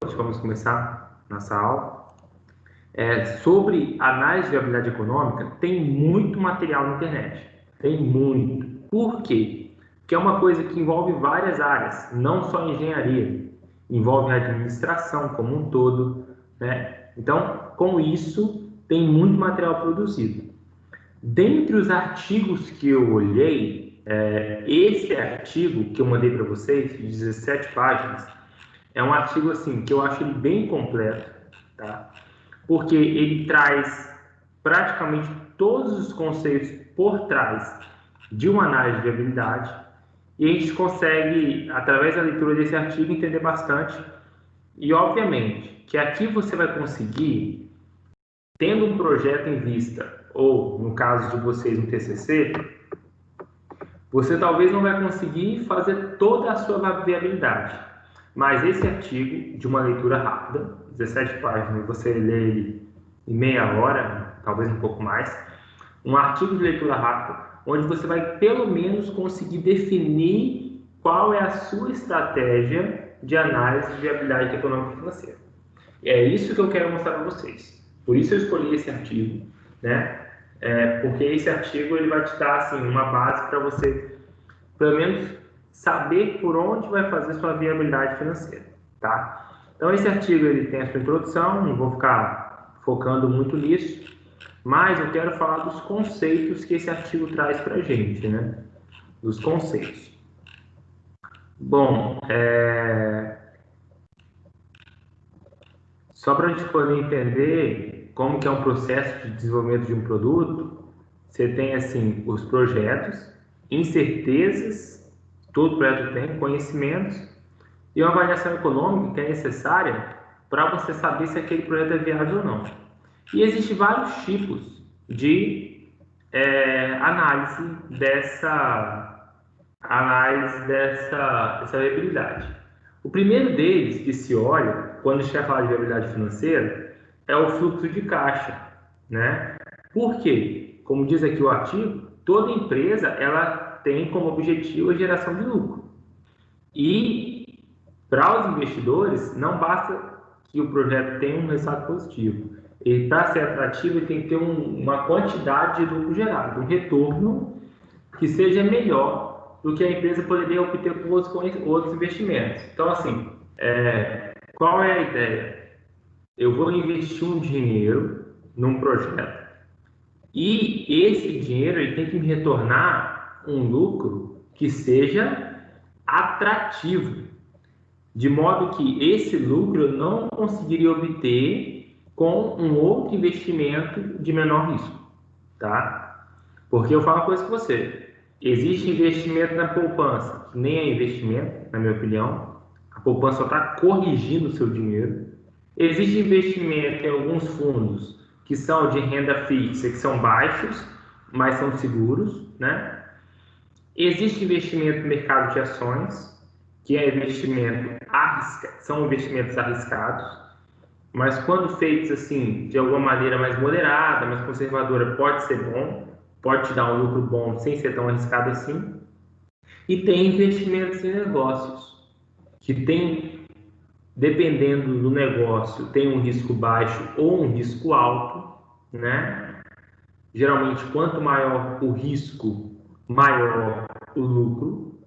Vamos começar nossa aula. Sobre análise de viabilidade econômica, tem muito material na internet. Tem muito. Por quê? Porque é uma coisa que envolve várias áreas, não só engenharia. Envolve a administração como um todo, né? Então, com isso, tem muito material produzido. Dentre os artigos que eu olhei, esse artigo que eu mandei para vocês, de 17 páginas, é um artigo assim que eu acho ele bem completo, tá? Porque ele traz praticamente todos os conceitos por trás de uma análise de viabilidade e a gente consegue, através da leitura desse artigo, entender bastante. E, obviamente, que aqui você vai conseguir, tendo um projeto em vista, ou, no caso de vocês, um TCC, você talvez não vai conseguir fazer toda a sua viabilidade. Mas esse artigo, de uma leitura rápida, 17 páginas, você lê ele em meia hora, talvez um pouco mais, um artigo de leitura rápida, onde você vai pelo menos conseguir definir qual é a sua estratégia de análise de viabilidade econômica e financeira. E é isso que eu quero mostrar para vocês. Por isso eu escolhi esse artigo, né? Porque esse artigo ele vai te dar assim, uma base para você, pelo menos, saber por onde vai fazer sua viabilidade financeira, tá? Então esse artigo ele tem a sua introdução, não vou ficar focando muito nisso, mas eu quero falar dos conceitos que esse artigo traz para a gente, né? Dos conceitos. Bom, só para a gente poder entender como que é um processo de desenvolvimento de um produto, você tem assim os projetos, incertezas, todo projeto tem, conhecimentos e uma avaliação econômica que é necessária para você saber se aquele projeto é viável ou não. E existem vários tipos de análise dessa viabilidade. O primeiro deles que se olha, quando a gente vai falar de viabilidade financeira, é o fluxo de caixa, né? Por quê? Como diz aqui o artigo, toda empresa ela tem como objetivo a geração de lucro. E para os investidores, não basta que o projeto tenha um resultado positivo. Ele, para ser atrativo, ele tem que ter uma quantidade de lucro gerado, um retorno que seja melhor do que a empresa poderia obter com outros investimentos. Então, assim, qual é a ideia? Eu vou investir um dinheiro num projeto e esse dinheiro ele tem que me retornar um lucro que seja atrativo, de modo que esse lucro eu não conseguiria obter com um outro investimento de menor risco, tá? Porque eu falo uma coisa com você, existe investimento na poupança, que nem é investimento, na minha opinião, a poupança só está corrigindo o seu dinheiro. Existe investimento em alguns fundos que são de renda fixa, que são baixos, mas são seguros, né? Existe investimento no mercado de ações, que é investimento são investimentos arriscados, mas quando feitos assim, de alguma maneira mais moderada, mais conservadora, pode ser bom, pode te dar um lucro bom sem ser tão arriscado assim. E tem investimentos em negócios, que tem, dependendo do negócio, tem um risco baixo ou um risco alto, né? Geralmente, quanto maior o risco, maior o lucro,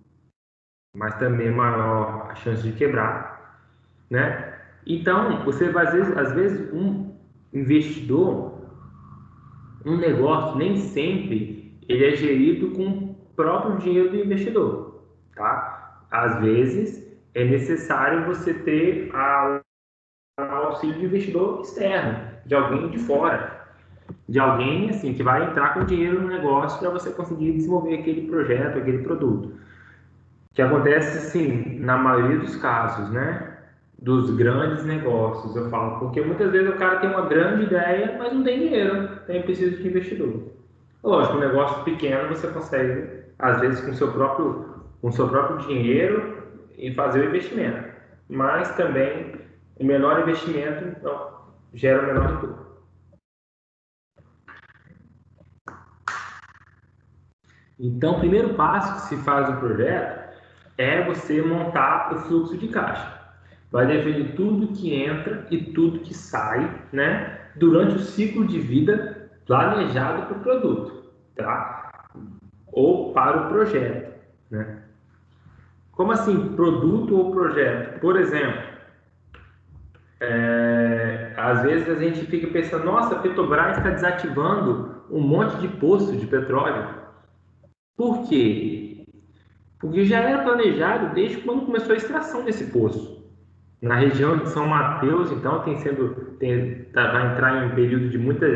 mas também maior a chance de quebrar, né? Então, você vai, às vezes um investidor, um negócio, nem sempre ele é gerido com o próprio dinheiro do investidor, tá? Às vezes é necessário você ter auxílio de investidor externo, de alguém de fora, de alguém assim que vai entrar com dinheiro no negócio para você conseguir desenvolver aquele projeto, aquele produto. Que acontece, assim, na maioria dos casos, né? Dos grandes negócios, eu falo, porque muitas vezes o cara tem uma grande ideia, mas não tem dinheiro, tem precisa de investidor. Lógico, um negócio pequeno você consegue, às vezes, com seu próprio dinheiro e fazer o investimento. Mas também o menor investimento então, gera o menor retorno. Então, o primeiro passo que se faz no projeto é você montar o fluxo de caixa. vai definir tudo que entra e tudo que sai, né, durante o ciclo de vida planejado para o produto, tá? Ou para o projeto, né? Como assim, produto ou projeto? Por exemplo, às vezes a gente fica pensando, nossa, a Petrobras está desativando um monte de poço de petróleo. Por quê? Porque já era planejado desde quando começou a extração desse poço. Na região de São Mateus, então, vai entrar em um período de muita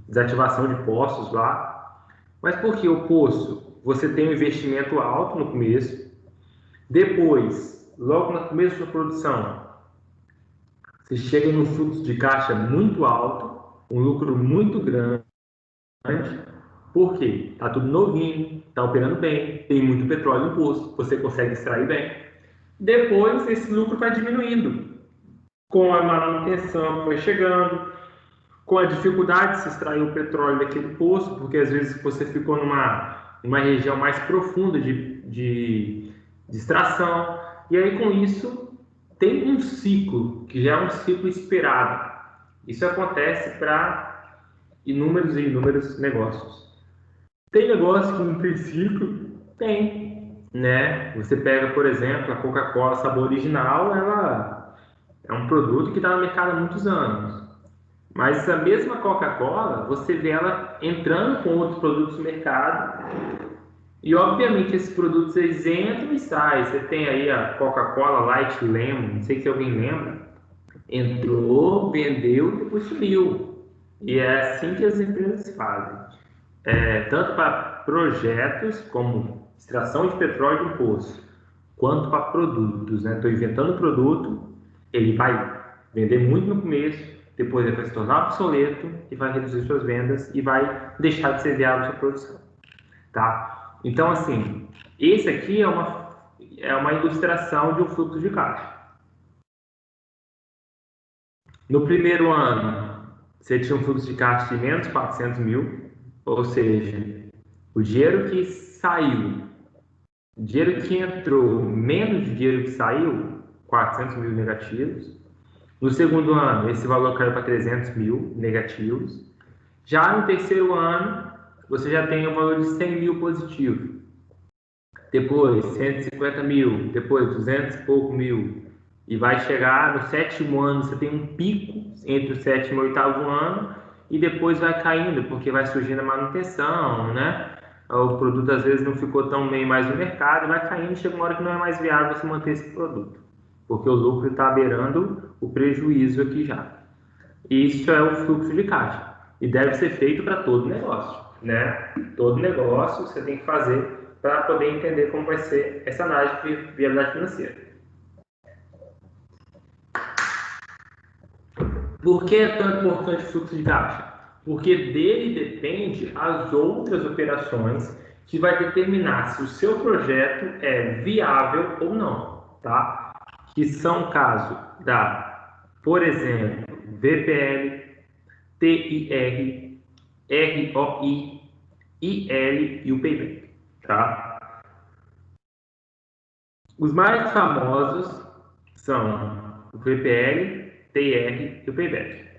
desativação de poços lá. Mas por que o poço? Você tem um investimento alto no começo, depois, logo no começo da produção, você chega num fluxo de caixa muito alto, um lucro muito grande. Por quê? Está tudo novinho, está operando bem, tem muito petróleo no poço, você consegue extrair bem. Depois, esse lucro vai diminuindo com a manutenção que vai chegando, com a dificuldade de se extrair o petróleo daquele poço, porque às vezes você ficou numa região mais profunda de extração, e aí com isso tem um ciclo, que já é um ciclo esperado. Isso acontece para inúmeros e inúmeros negócios. Tem negócio que no princípio tem, né? Você pega, por exemplo, a Coca-Cola Sabor Original, ela é um produto que está no mercado há muitos anos. Mas a mesma Coca-Cola, você vê ela entrando com outros produtos no mercado. E obviamente esses produtos eles entram e saem. Você tem aí a Coca-Cola Light Lemon, não sei se alguém lembra. Entrou, vendeu, depois sumiu. E é assim que as empresas fazem. Tanto para projetos como extração de petróleo do poço, quanto para produtos, né? Estou inventando produto, ele vai vender muito no começo, depois ele vai se tornar obsoleto e vai reduzir suas vendas e vai deixar de ser viável sua produção, tá? Então, assim, esse aqui é uma ilustração de um fluxo de caixa. No primeiro ano, você tinha um fluxo de caixa de menos 400 mil, ou seja, o dinheiro que saiu, o dinheiro que entrou, menos o dinheiro que saiu, 400 mil negativos. No segundo ano, esse valor caiu para 300 mil negativos. Já no terceiro ano, você já tem um valor de 100 mil positivo. Depois, 150 mil. Depois, 200 e pouco mil. E vai chegar no sétimo ano, você tem um pico entre o sétimo e o oitavo ano. E depois vai caindo, porque vai surgindo a manutenção, né? O produto às vezes não ficou tão bem mais no mercado, vai caindo, chega uma hora que não é mais viável você manter esse produto, porque o lucro está beirando o prejuízo aqui já. Isso é o fluxo de caixa e deve ser feito para todo negócio, né? Todo negócio você tem que fazer para poder entender como vai ser essa análise de viabilidade financeira. Por que é tão importante o fluxo de caixa? Porque dele depende as outras operações que vai determinar se o seu projeto é viável ou não, tá? Que são o caso da, por exemplo, VPL, TIR, ROI, IL e o payback, tá? Os mais famosos são o VPL, TIR e o payback.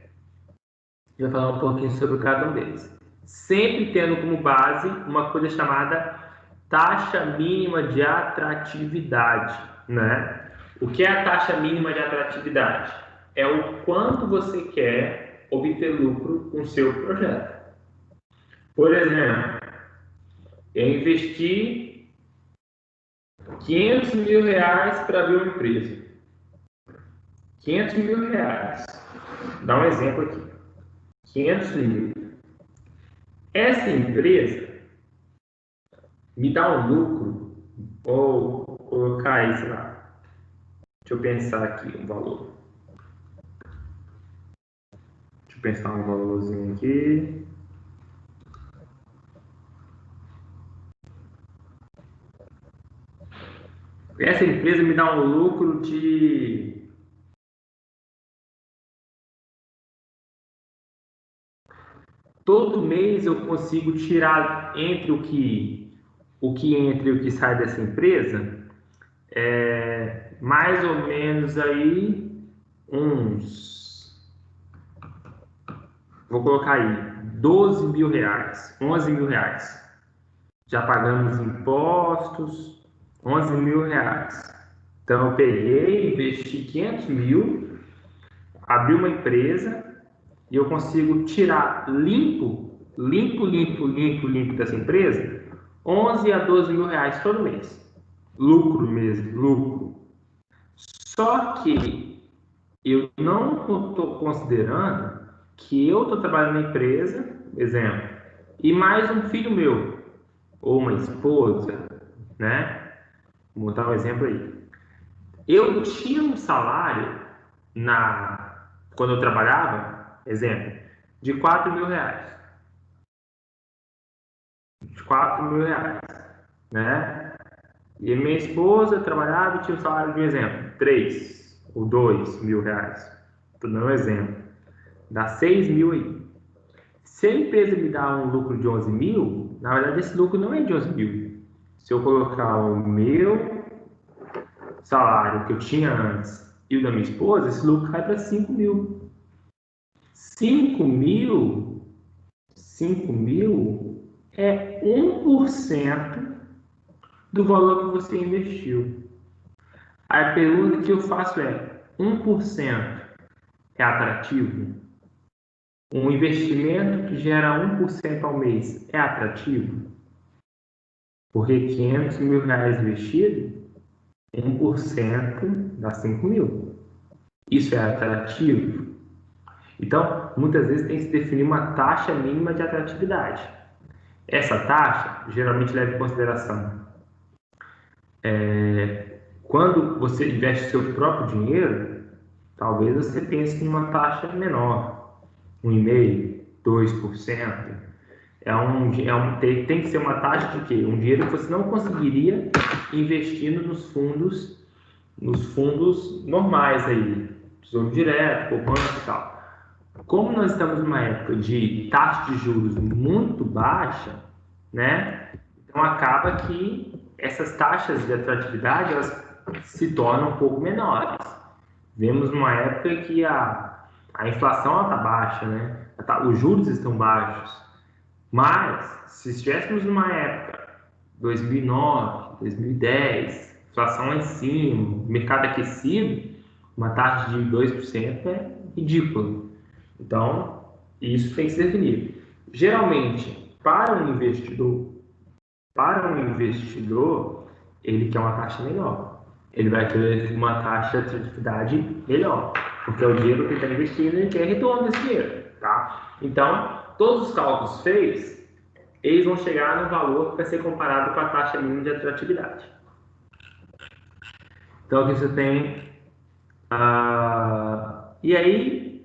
Eu vou falar um pouquinho sobre cada um deles. Sempre tendo como base uma coisa chamada taxa mínima de atratividade, né? O que é a taxa mínima de atratividade? É o quanto você quer obter lucro com o seu projeto. Por exemplo, eu investi 500 mil reais para abrir uma empresa. 500 mil reais. Dá um exemplo aqui. 500 mil. Essa empresa me dá um lucro, ou cai, sei lá. Deixa eu pensar aqui um valor. Deixa eu pensar um valorzinho aqui. Essa empresa me dá um lucro de todo mês eu consigo tirar entre o que entra e o que sai dessa empresa mais ou menos aí vou colocar aí, 12 mil reais, 11 mil reais. Já pagamos impostos, 11 mil reais. Então, eu peguei, investi 500 mil, abri uma empresa e eu consigo tirar limpo dessa empresa, 11 a 12 mil reais todo mês. Lucro mesmo, lucro. Só que eu não estou considerando que eu estou trabalhando na empresa, exemplo, e mais um filho meu, ou uma esposa, né? Vou botar um exemplo aí. Eu tinha um salário quando eu trabalhava, exemplo, de 4 mil reais. De 4 mil reais, né? E minha esposa trabalhava e tinha um salário de exemplo, 3 ou 2 mil reais. Estou dando um exemplo. Dá 6 mil aí. Se a empresa me dá um lucro de 11 mil, na verdade esse lucro não é de 11 mil. Se eu colocar o meu salário que eu tinha antes e o da minha esposa, esse lucro cai para 5 mil. 5 mil é 1% do valor que você investiu. A pergunta que eu faço é: 1% é atrativo? Um investimento que gera 1% ao mês é atrativo? Porque 500 mil reais investido, 1% dá 5 mil. Isso é atrativo? Então, muitas vezes tem que se definir uma taxa mínima de atratividade. Essa taxa geralmente leva em consideração quando você investe seu próprio dinheiro, talvez você pense numa taxa menor, 1,5%, 2%. Tem que ser uma taxa de quê? Um dinheiro que você não conseguiria investindo nos fundos normais aí, tesouro direto, poupança e tal. Como nós estamos numa época de taxa de juros muito baixa, né? Então acaba que essas taxas de atratividade elas se tornam um pouco menores. Vemos numa época que a inflação está baixa, né? Os juros estão baixos. Mas, se estivéssemos numa época, 2009, 2010, inflação lá em cima, mercado aquecido, uma taxa de 2% é ridículo. Então, isso tem que ser definido. Geralmente, para um investidor, ele quer uma taxa melhor. Ele vai querer uma taxa de atividade melhor, porque é o dinheiro que ele está investindo e ele quer retorno desse dinheiro, tá? Então, todos os cálculos feitos, eles vão chegar no valor que vai ser comparado com a taxa mínima de atratividade. Então, aqui você tem... e aí,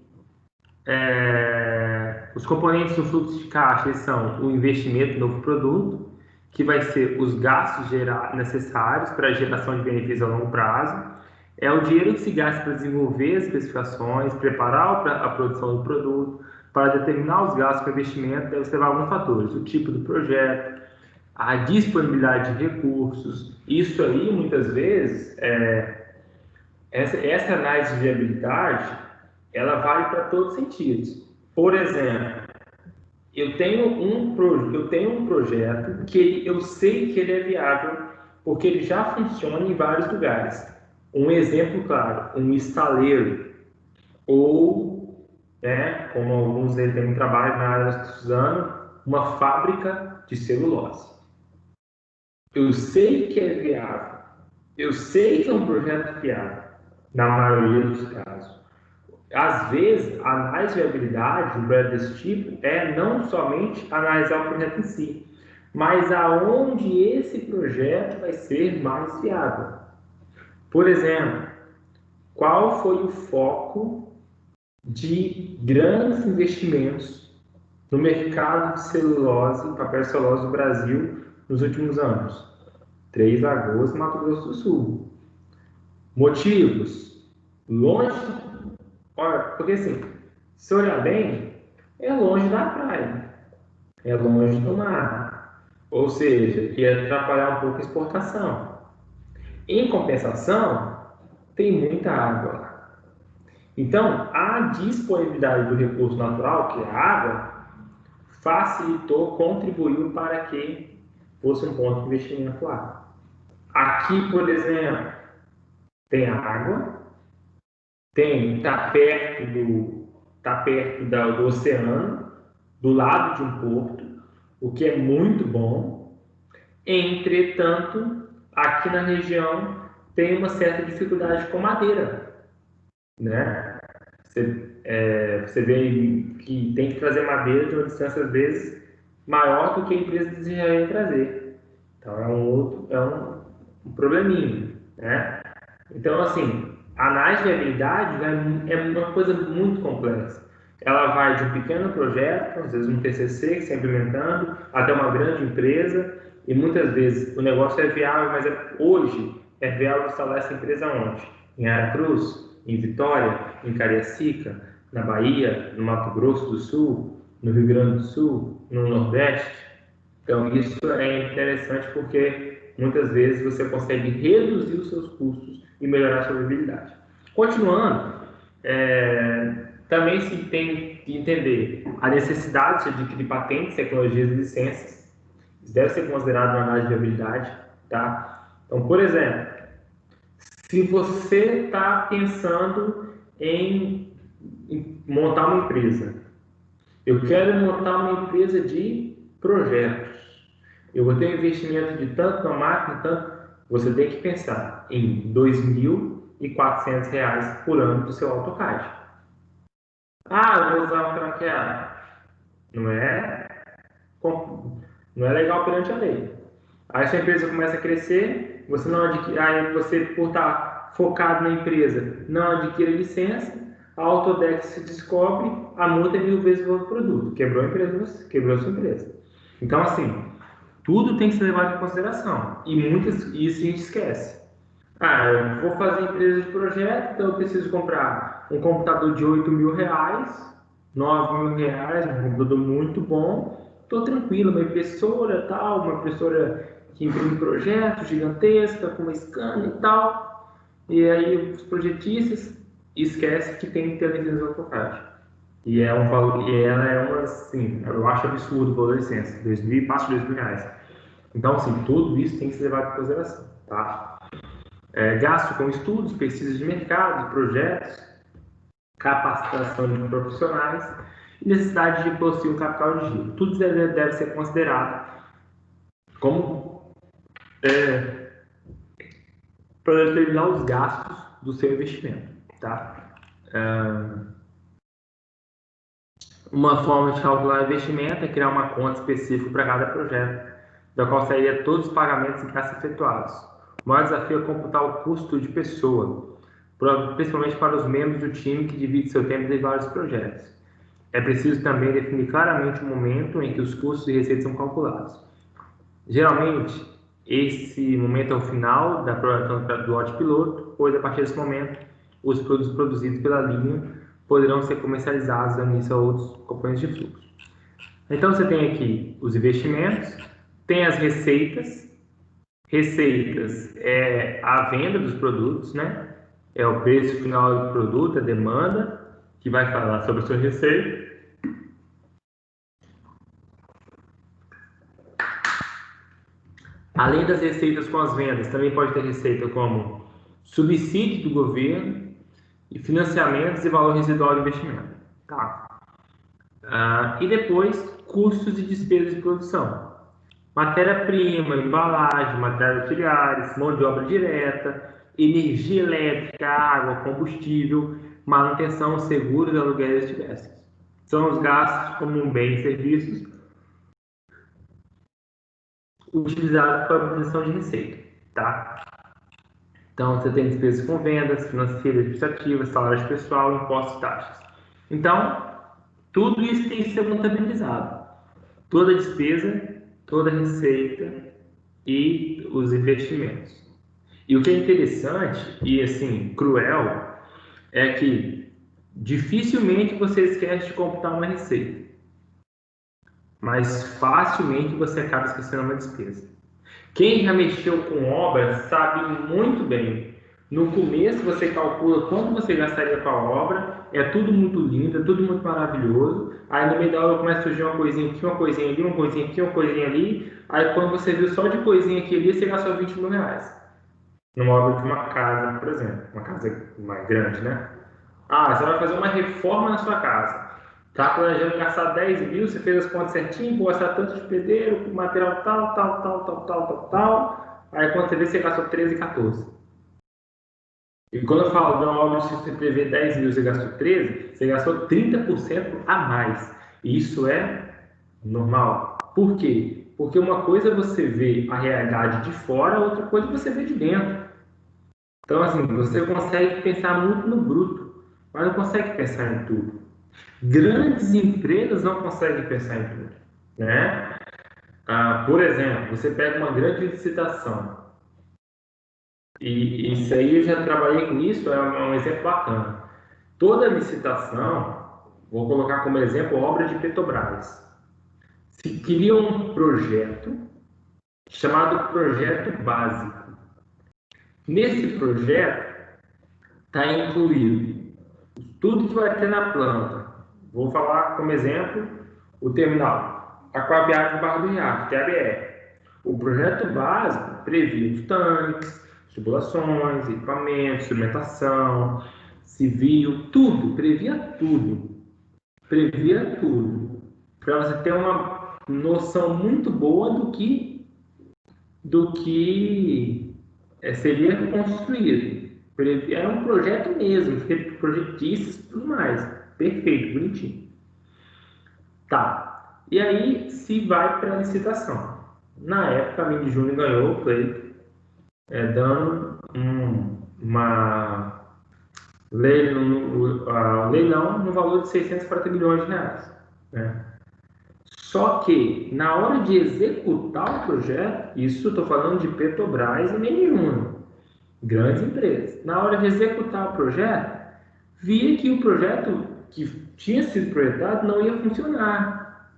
os componentes do fluxo de caixa são o investimento no novo produto, que vai ser os gastos necessários para a geração de benefícios a longo prazo, é o dinheiro que se gasta para desenvolver as especificações, preparar a produção do produto, para determinar os gastos com investimento, deve observar alguns fatores, o tipo do projeto, a disponibilidade de recursos. Isso aí, muitas vezes, essa análise de viabilidade, ela vale para todos os sentidos. Por exemplo, eu tenho um projeto que eu sei que ele é viável, porque ele já funciona em vários lugares. Um exemplo claro, um estaleiro, ou, né, como alguns deles têm um trabalho na área da Suzano, uma fábrica de celulose. Eu sei que é viável, eu sei que é um projeto viável, na maioria dos casos. Às vezes, a análise de viabilidade de um projeto desse tipo é não somente analisar o projeto em si, mas aonde esse projeto vai ser mais viável. Por exemplo, qual foi o foco de grandes investimentos no mercado de celulose, papel celulose do Brasil nos últimos anos? Três Lagoas, Mato Grosso do Sul. Motivos? Longe. Olha, porque assim, se olhar bem, é longe da praia, é longe do mar. Ou seja, ia atrapalhar um pouco a exportação. Em compensação, tem muita água lá. Então, a disponibilidade do recurso natural, que é a água, facilitou, contribuiu para que fosse um ponto de investimento lá. Aqui, por exemplo, tem água, está perto do oceano, do lado de um porto, o que é muito bom. Entretanto, aqui na região tem uma certa dificuldade com madeira, né? Você vê que tem que trazer madeira de uma distância às vezes maior do que a empresa desejaria trazer. Então é um probleminha, né? Então, assim, a análise de viabilidade é uma coisa muito complexa. Ela vai de um pequeno projeto, às vezes um TCC que está implementando, até uma grande empresa, e muitas vezes o negócio é viável, mas hoje é viável instalar essa empresa onde? Em Aracruz, em Vitória, em Cariacica, na Bahia, no Mato Grosso do Sul, no Rio Grande do Sul, no Nordeste. Então, isso é interessante porque muitas vezes você consegue reduzir os seus custos e melhorar a sua viabilidade. Continuando, também se tem que entender a necessidade de adquirir patentes, tecnologias e licenças. Isso deve ser considerado uma análise de viabilidade. Tá? Então, por exemplo, se você está pensando em montar uma empresa, eu quero montar uma empresa de projetos. Eu vou ter um investimento de tanto na máquina, tanto. Você tem que pensar em R$ 2.400 por ano do seu AutoCAD. Ah, eu vou usar um craqueado. Não é, não é legal perante a lei. Aí sua empresa começa a crescer, você não adquire, aí você, por estar focado na empresa, não adquire licença, a Autodesk se descobre, a multa é 1000 vezes o valor do produto. Quebrou a empresa, quebrou a sua empresa. Então, assim, tudo tem que ser levado em consideração. E isso a gente esquece. Ah, eu vou fazer empresa de projeto, então eu preciso comprar um computador de R$ 8.000, R$ 9.000, um computador muito bom. Estou tranquilo, uma impressora tal, uma impressora que imprime projetos gigantesca, com uma scanner e tal. E aí os projetistas esquecem que tem que ter a licença do AutoCAD. E é um valor, e ela é uma, assim, eu acho absurdo o valor da licença, 2.000, passa de R$ 2.000. Então, assim, tudo isso tem que ser levado em consideração, tá? Gasto com estudos, pesquisas de mercado, projetos, capacitação de profissionais e necessidade de possuir um capital de giro. Tudo deve ser considerado como para determinar os gastos do seu investimento, tá? Uma forma de calcular o investimento é criar uma conta específica para cada projeto, da qual sairia todos os pagamentos e gastos efetuados. O maior desafio é computar o custo de pessoa, principalmente para os membros do time que divide seu tempo em vários projetos. É preciso também definir claramente o momento em que os custos e receitas são calculados. Geralmente, esse momento é o final da programação do lote piloto, pois a partir desse momento, os produtos produzidos pela linha poderão ser comercializados, dando início a outros componentes de fluxo. Então, você tem aqui os investimentos, tem as receitas. Receitas é a venda dos produtos, né? É o preço final do produto, a demanda, que vai falar sobre a sua receita. Além das receitas com as vendas, também pode ter receita como subsídio do governo e financiamentos e valor residual de investimento. Tá? E depois, custos e despesas de produção. Matéria-prima, embalagem, materiais auxiliares, mão de obra direta, energia elétrica, água, combustível, manutenção, seguros, aluguéis diversos. São os gastos como bens e serviços utilizados para a obtenção de receita. Tá? Então, você tem despesas com vendas, financeiras, administrativas, salários de pessoal, impostos e taxas. Então, tudo isso tem que ser contabilizado. Toda despesa, toda receita e os investimentos. E o que é interessante e, assim, cruel, é que dificilmente você esquece de computar uma receita, mas facilmente você acaba esquecendo uma despesa. Quem já mexeu com obra sabe muito bem. No começo você calcula quanto você gastaria com a obra, é tudo muito lindo, é tudo muito maravilhoso. Aí no meio da obra começa a surgir uma coisinha aqui, uma coisinha ali, uma coisinha aqui, uma coisinha ali. Aí quando você viu só de coisinha aqui ali, você gastou 20 mil reais. Numa obra de uma casa, por exemplo, uma casa mais grande, né? Ah, você vai fazer uma reforma na sua casa. Tá planejando gastar 10 mil, você fez as contas certinho, vou gastar tanto de pedreiro, com material tal, tal, tal, tal, tal, tal, tal. Aí quando você vê, você gastou 13, 14. E quando eu falo de uma obra, se você prevê 10 mil, você gastou 13, você gastou 30% a mais. E isso é normal. Por quê? Porque uma coisa é você vê a realidade de fora, outra coisa é você vê de dentro. Então, assim, você consegue pensar muito no bruto, mas não consegue pensar em tudo. Grandes empresas não conseguem pensar em tudo, né? Por exemplo, você pega uma grande licitação, e isso aí eu já trabalhei com isso, é um exemplo bacana. Toda licitação, vou colocar como exemplo a obra de Petrobras. Se cria um projeto chamado projeto básico. Nesse projeto está incluído tudo que vai ter na planta. Vou falar como exemplo o terminal aquaviário do Barra do Riacho, TABR. O projeto básico previa os tanques, tubulações, equipamentos, instrumentação, civil, tudo, previa tudo. Previa tudo. Para você ter uma noção muito boa do que seria construído. Era um projeto mesmo, feito por projetistas e tudo mais. Perfeito, bonitinho. Tá. E aí se vai para a licitação. Na época, a Mindy Júnior ganhou o pleito, dando uma leilão no valor de 640 milhões de reais. Né? Só que, na hora de executar o projeto, isso estou falando de Petrobras e Mindy Júnior, grandes empresas. Na hora de executar o projeto, via que o projeto que tinha sido projetado não ia funcionar.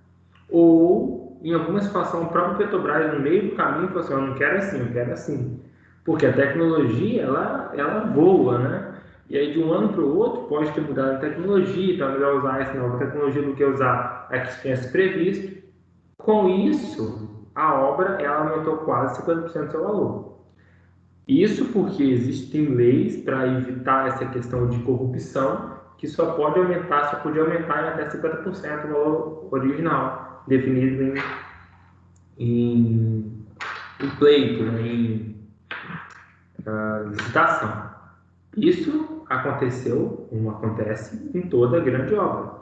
Ou, em alguma situação, o próprio Petrobras, no meio do caminho, falou assim: eu não quero assim, eu quero assim. Porque a tecnologia, ela voa, né? E aí, de um ano para o outro, pode ter mudado a tecnologia, então é melhor usar essa nova tecnologia do que usar a que tinha se previsto. Com isso, a obra ela aumentou quase 50% do seu valor. Isso porque existem leis para evitar essa questão de corrupção, que só podia aumentar em até 50% o valor original, definido em pleito, né, em licitação. Isso aconteceu, como acontece em toda grande obra.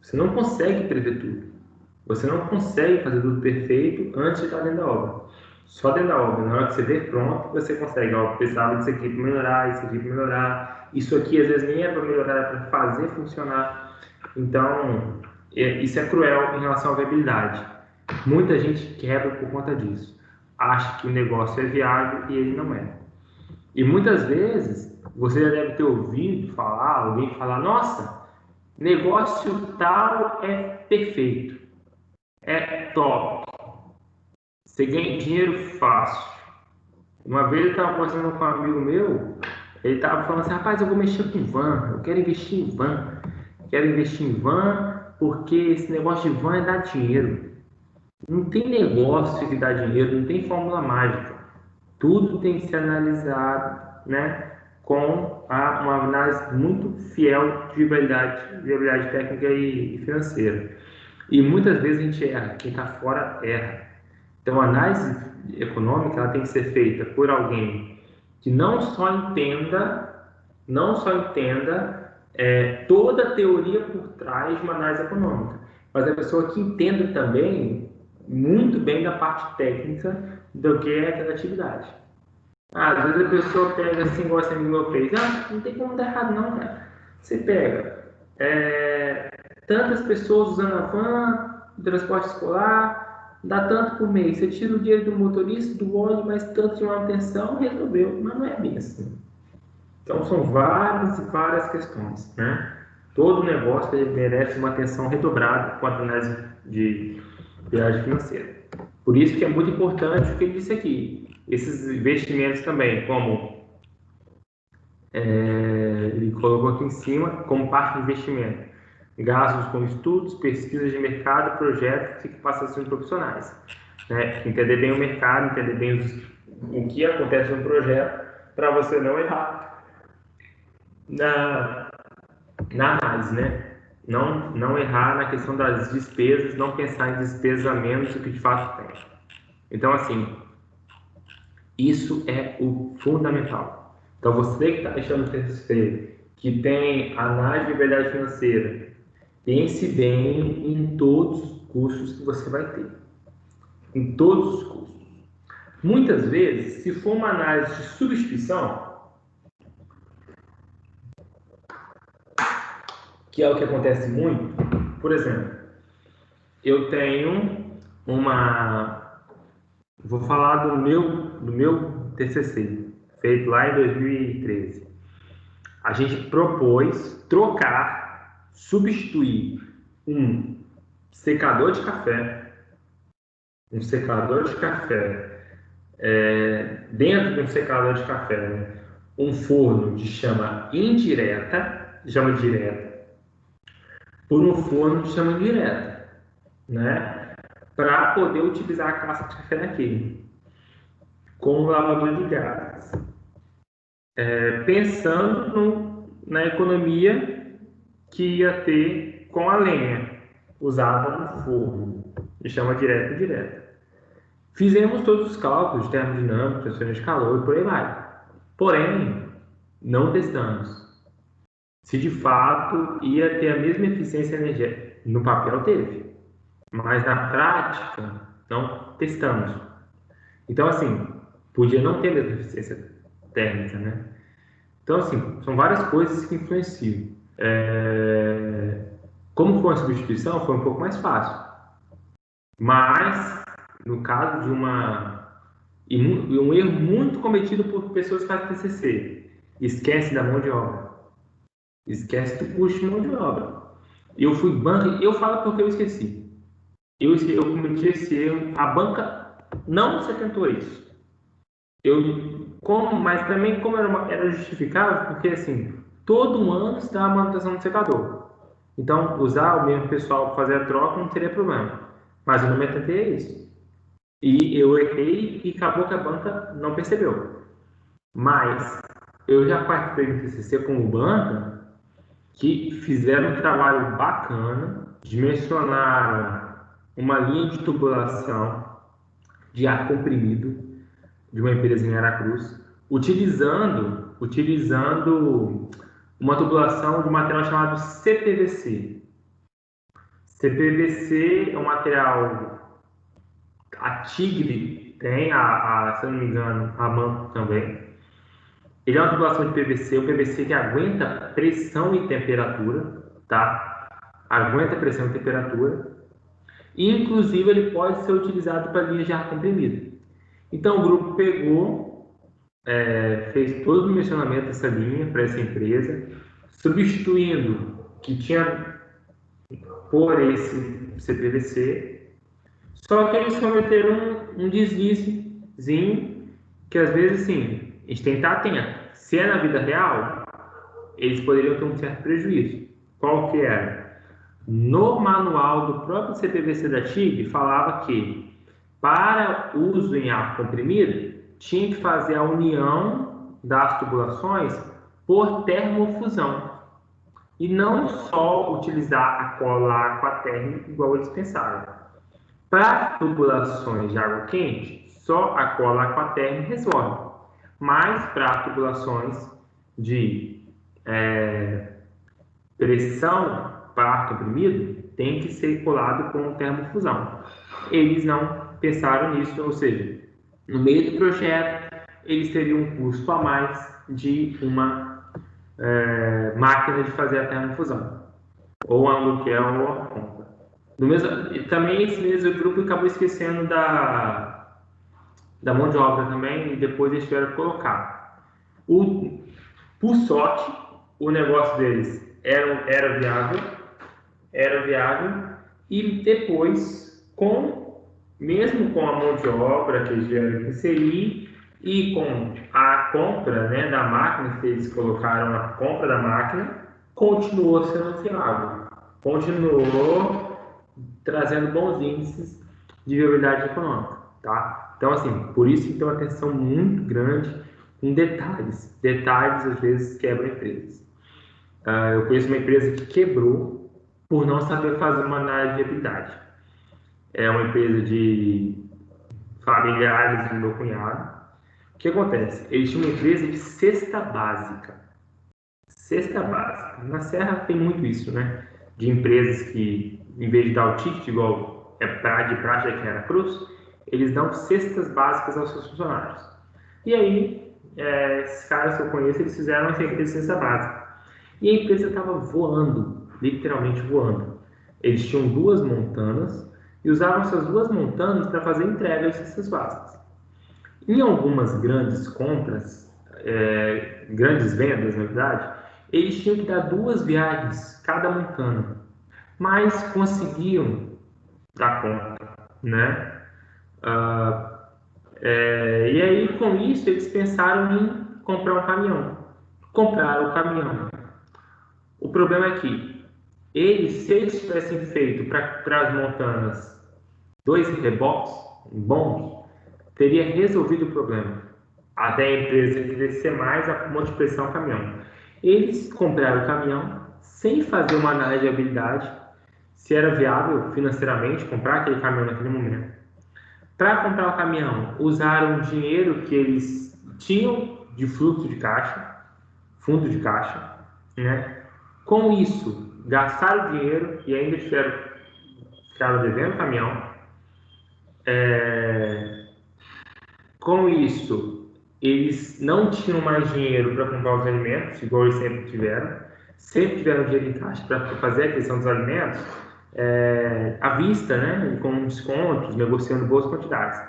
Você não consegue prever tudo. Você não consegue fazer tudo perfeito antes de estar dentro da obra. Só dentro da obra, na hora que você vê pronto, você consegue. Ó, precisava disso aqui para melhorar, isso aqui para melhorar. Isso aqui às vezes nem é para melhorar, é para fazer funcionar. Então, isso é cruel em relação à viabilidade. Muita gente quebra por conta disso. Acha que o negócio é viável e ele não é. E muitas vezes você já deve ter ouvido falar, alguém falar: nossa, negócio tal é perfeito, é top, você ganha dinheiro fácil. Uma vez eu estava conversando com um amigo meu, ele estava falando assim: rapaz, eu vou mexer com van, eu quero investir em van, quero investir em van porque esse negócio de van é dar dinheiro. Não tem negócio que dá dinheiro, não tem fórmula mágica. Tudo tem que ser analisado, né, com uma análise muito fiel de viabilidade técnica e financeira. E muitas vezes a gente erra, quem está fora erra. Então, a análise econômica ela tem que ser feita por alguém que não só entenda toda a teoria por trás de uma análise econômica, mas a pessoa que entenda também muito bem da parte técnica do que é aquela atividade. Às vezes a pessoa pega assim, igual esse amigo meu fez: não tem como dar errado não, cara. Você pega tantas pessoas usando a van, o transporte escolar, dá tanto por mês. Você tira o dinheiro do motorista, do óleo, mais tanto de manutenção, resolveu. Mas não é bem assim. Então são várias e várias questões, né? Todo negócio ele merece uma atenção redobrada com a análise de viagem financeira. Por isso que é muito importante o que ele disse aqui. Esses investimentos também, como ele colocou aqui em cima, como parte do investimento. Gastos com estudos, pesquisas de mercado, projetos e capacitações profissionais. Né? Entender bem o mercado, entender bem o que acontece no projeto, para você não errar na análise, né? Não errar na questão das despesas, não pensar em despesas a menos do que de fato tem. Então, assim, isso é o fundamental. Então, você que está deixando o TCC, que tem análise de liberdade financeira, pense bem em todos os cursos que você vai ter. Em todos os cursos. Muitas vezes, se for uma análise de substituição, que é o que acontece muito, por exemplo, eu tenho uma... Vou falar do meu TCC, feito lá em 2013. A gente propôs trocar, substituir um secador de café, dentro de um secador de café, né, um forno de chama indireta, chama direta, por um forno de chama indireta, né, para poder utilizar a casca de café naquele, com um lavador de gases. Pensando na economia que ia ter com a lenha usada no forno, de chama direta e indireta. Fizemos todos os cálculos de termodinâmica, transferência de calor e por aí vai. Porém, não testamos se de fato ia ter a mesma eficiência energética. No papel teve, mas na prática não testamos. Então, assim, podia não ter a mesma eficiência térmica, né? Então, assim, são várias coisas que influenciam. Como foi uma substituição, foi um pouco mais fácil. Mas, no caso de um erro muito cometido por pessoas que fazem TCC, esquece da mão de obra. Esquece do custo de mão de obra. Eu fui banca, eu falo porque eu esqueci. Eu cometi esse erro, a banca não se atentou a isso. Mas também como era justificável, porque assim, todo ano se dá a manutenção do secador. Então, usar o mesmo pessoal para fazer a troca não teria problema. Mas eu não me atentei a isso. E eu errei e acabou que a banca não percebeu. Mas eu já participei do TCC como banca que fizeram um trabalho bacana, dimensionaram uma linha de tubulação de ar comprimido de uma empresa em Aracruz, utilizando uma tubulação de um material chamado CPVC. CPVC é um material, a Tigre tem, se eu não me engano, a Manco também. Ele é uma tubulação de PVC, um PVC que aguenta pressão e temperatura, tá? Aguenta pressão e temperatura. E, inclusive, ele pode ser utilizado para linhas de ar comprimido. Então, o grupo pegou, fez todo o dimensionamento dessa linha para essa empresa, substituindo que tinha por esse CPVC. Só que eles cometeram um deslizezinho que, às vezes, assim, a gente tem que estar atento. Se é na vida real, eles poderiam ter um certo prejuízo. Qual que era? No manual do próprio CPVC da TIG, falava que para uso em ar comprimido, tinha que fazer a união das tubulações por termofusão. E não só utilizar a cola aquatérmica igual eles pensaram. Para tubulações de água quente, só a cola aquatérmica resolve. Mas para tubulações de pressão para ar comprimido, tem que ser colado com termofusão. Eles não pensaram nisso, ou seja, no meio do projeto, eles teriam um custo a mais de uma máquina de fazer a termofusão, ou um aluguel ou a compra. Também esse mesmo grupo acabou esquecendo da mão de obra também, e depois eles tiveram que colocar. Por sorte, o negócio deles era viável, e depois, com mesmo com a mão de obra que eles tiveram que inserir e com a compra, né, da máquina, que eles colocaram a compra da máquina, continuou sendo viável, continuou trazendo bons índices de viabilidade econômica, tá? Então, assim, por isso que tem uma atenção muito grande em detalhes. Detalhes, às vezes, quebram empresas. Eu conheço uma empresa que quebrou por não saber fazer uma análise de viabilidade. É uma empresa de familiares do meu cunhado. O que acontece? Eles tinham uma empresa de cesta básica. Cesta básica. Na Serra tem muito isso, né? De empresas que, em vez de dar o ticket, igual é de praxe aqui em Aracruz, eles dão cestas básicas aos seus funcionários. E aí, esses caras que eu conheço, eles fizeram essa empresa de cesta básica. E a empresa estava voando, literalmente voando. Eles tinham duas montanas e usavam essas duas montanas para fazer entrega de cestas básicas. Em algumas grandes compras, grandes vendas, na verdade, eles tinham que dar duas viagens cada montana, mas conseguiam dar conta, né? E aí, com isso, eles pensaram em comprar um caminhão. Compraram o caminhão. O problema é que se eles tivessem feito para as montanas dois reboques bons, teria resolvido o problema. Até a empresa descer mais a monte de pressão ao caminhão. Eles compraram o caminhão sem fazer uma análise de habilidade, se era viável financeiramente comprar aquele caminhão naquele momento. Para comprar o caminhão, usaram o dinheiro que eles tinham de fluxo de caixa, fundo de caixa, né? Com isso, gastaram dinheiro e ainda ficaram devendo o caminhão. Com isso, eles não tinham mais dinheiro para comprar os alimentos, igual eles sempre tiveram. Sempre tiveram dinheiro em caixa para fazer a questão dos alimentos à vista, né? Com descontos, negociando boas quantidades.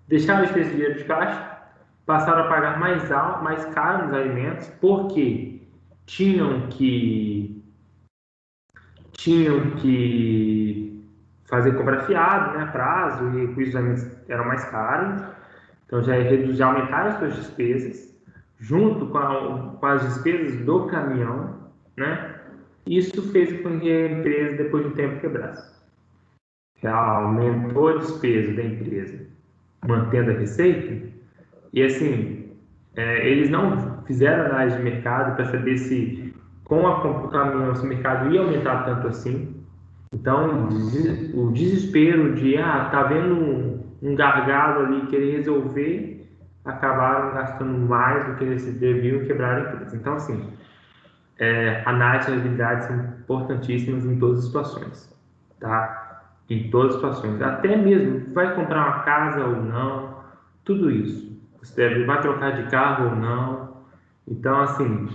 Deixaram de ter esse dinheiro de caixa, passaram a pagar mais caro nos alimentos, porque tinham que tinham que fazer compra fiado, né, a prazo, e os alimentos eram mais caros. Então já aumentaram as suas despesas, junto com as despesas do caminhão, né? Isso fez com que a empresa, depois de um tempo, quebrasse. Ela aumentou a despesa da empresa, mantendo a receita, e assim, eles não fizeram análise de mercado para saber se com o caminhão esse mercado ia aumentar tanto assim. Então, o desespero de, tá vendo um gargalo ali, querer resolver, acabaram gastando mais do que eles deviam quebrar a empresa. Então, assim, análise de habilidades são importantíssimas em todas as situações, tá? Em todas as situações. Até mesmo, vai comprar uma casa ou não, tudo isso. Você vai trocar de carro ou não. Então, assim,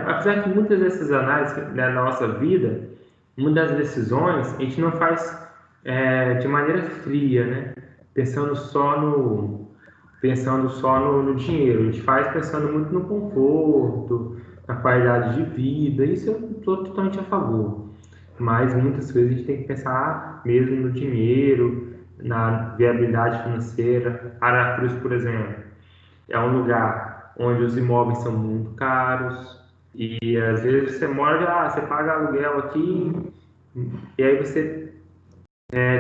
apesar que muitas dessas análises da nossa vida, muitas das decisões, a gente não faz de maneira fria, né? Pensando só no dinheiro. A gente faz pensando muito no conforto, na qualidade de vida. Isso eu estou totalmente a favor. Mas muitas vezes a gente tem que pensar mesmo no dinheiro, na viabilidade financeira. Aracruz, por exemplo, é um lugar onde os imóveis são muito caros e às vezes você mora, você paga aluguel aqui e aí você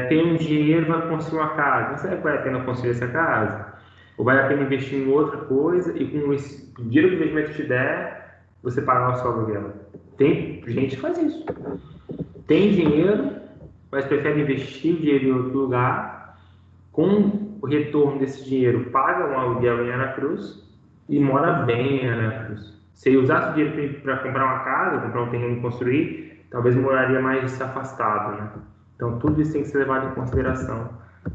tem um dinheiro para construir uma casa. Não será que vale a pena construir essa casa? Ou vale a pena investir em outra coisa e com esse dinheiro que o investimento te der, você pagar o seu aluguel? Tem gente que faz isso. Tem dinheiro, mas prefere investir o dinheiro em outro lugar. Com o retorno desse dinheiro, paga um aluguel em Aracruz e mora bem em Aracruz. Se eu usasse o dinheiro para comprar uma casa, comprar um terreno e construir, talvez moraria mais afastado, né? Então, tudo isso tem que ser levado em consideração.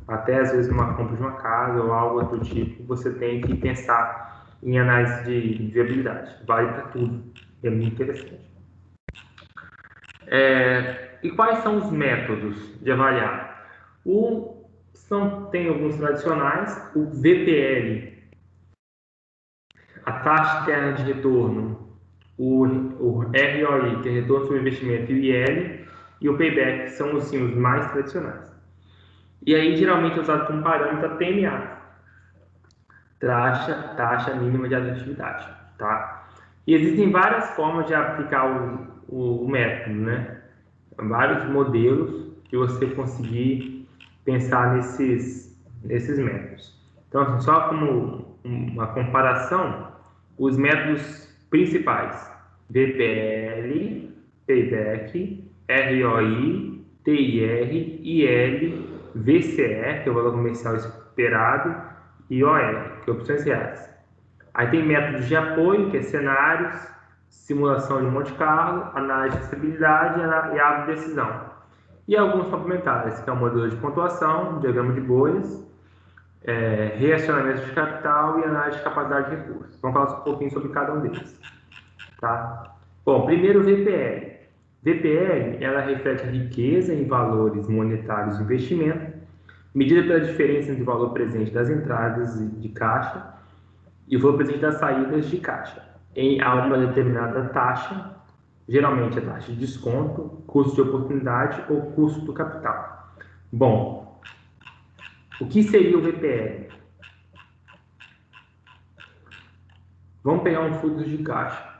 Até, às vezes, numa compra de uma casa ou algo do tipo, você tem que pensar em análise de viabilidade. Vale para tudo. É muito interessante. E quais são os métodos de avaliar? Tem alguns tradicionais, o VPL, a taxa interna de retorno, o ROI, que é retorno sobre investimento, e o IL, e o payback, que são assim, os mais tradicionais. E aí, geralmente, é usado como parâmetro a TMA, taxa mínima de atratividade, tá? E existem várias formas de aplicar o método, né? Vários modelos que você conseguir pensar nesses métodos. Então, assim, só como uma comparação, os métodos principais: VPL, Payback, ROI, TIR, IL, VCE, que é o valor comercial esperado, e OR, que é opções reais. Aí tem métodos de apoio, que é cenários, simulação de Monte Carlo, análise de estabilidade e árvore de decisão. E alguns complementares, que é o modelo de pontuação, diagrama de bolhas, reacionamento de capital e análise de capacidade de recursos. Vamos falar um pouquinho sobre cada um deles. Tá? Bom, primeiro o VPL. VPL, ela reflete a riqueza em valores monetários de investimento, medida pela diferença entre o valor presente das entradas de caixa e o valor presente das saídas de caixa, a uma determinada taxa, geralmente a taxa de desconto, custo de oportunidade ou custo do capital. Bom, o que seria o VPL? Vamos pegar um fluxo de caixa.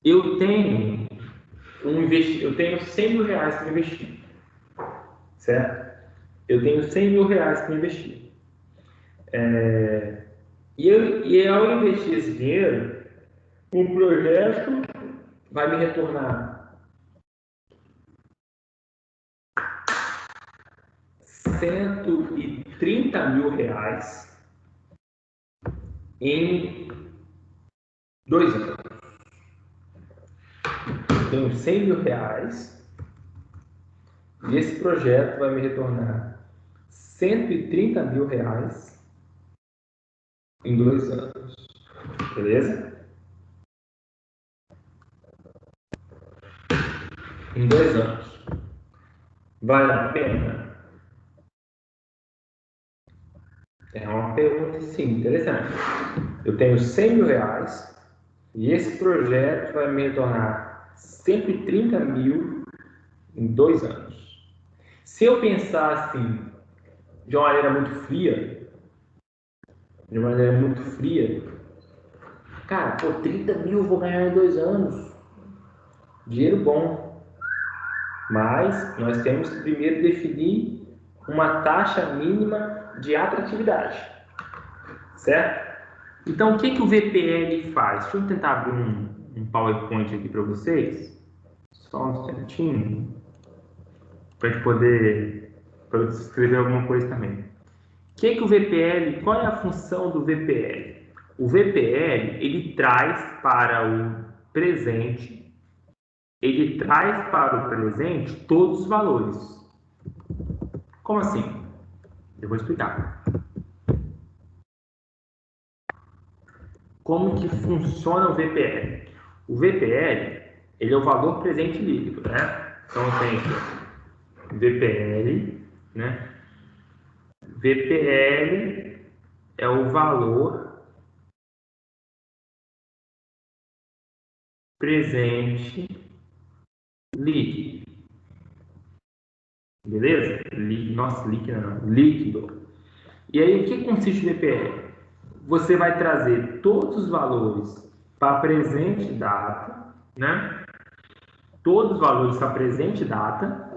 Eu tenho eu tenho 100 mil reais para investir, certo? Eu tenho 100 mil reais para investir. E ao investir esse dinheiro, um projeto vai me retornar 130 mil reais em 2 anos. Eu tenho 100 mil reais e esse projeto vai me retornar 130 mil reais em 2 anos. Beleza? Em 2 anos. Vale a pena? É uma pergunta, sim, interessante. Eu tenho 100 mil reais e esse projeto vai me retornar 130 mil em 2 anos. Se eu pensar assim, de uma maneira muito fria, cara, pô, 30 mil eu vou ganhar em 2 anos. Dinheiro bom. Mas nós temos que primeiro definir uma taxa mínima de atratividade. Certo? Então, o que o VPL faz? Deixa eu tentar abrir um PowerPoint aqui para vocês. Só um instantinho. Para a gente poder escrever alguma coisa também. O que o VPL, qual é a função do VPL? O VPL, ele traz para o presente todos os valores. Como assim? Eu vou explicar. Como que funciona o VPL? O VPL, ele é o valor presente líquido, né? Então, tem aqui, VPL, né? VPL é o valor presente líquido. Beleza? Nossa, líquido não. Líquido. E aí, o que consiste o VPL? Você vai trazer todos os valores para presente data, né? Todos os valores para presente data,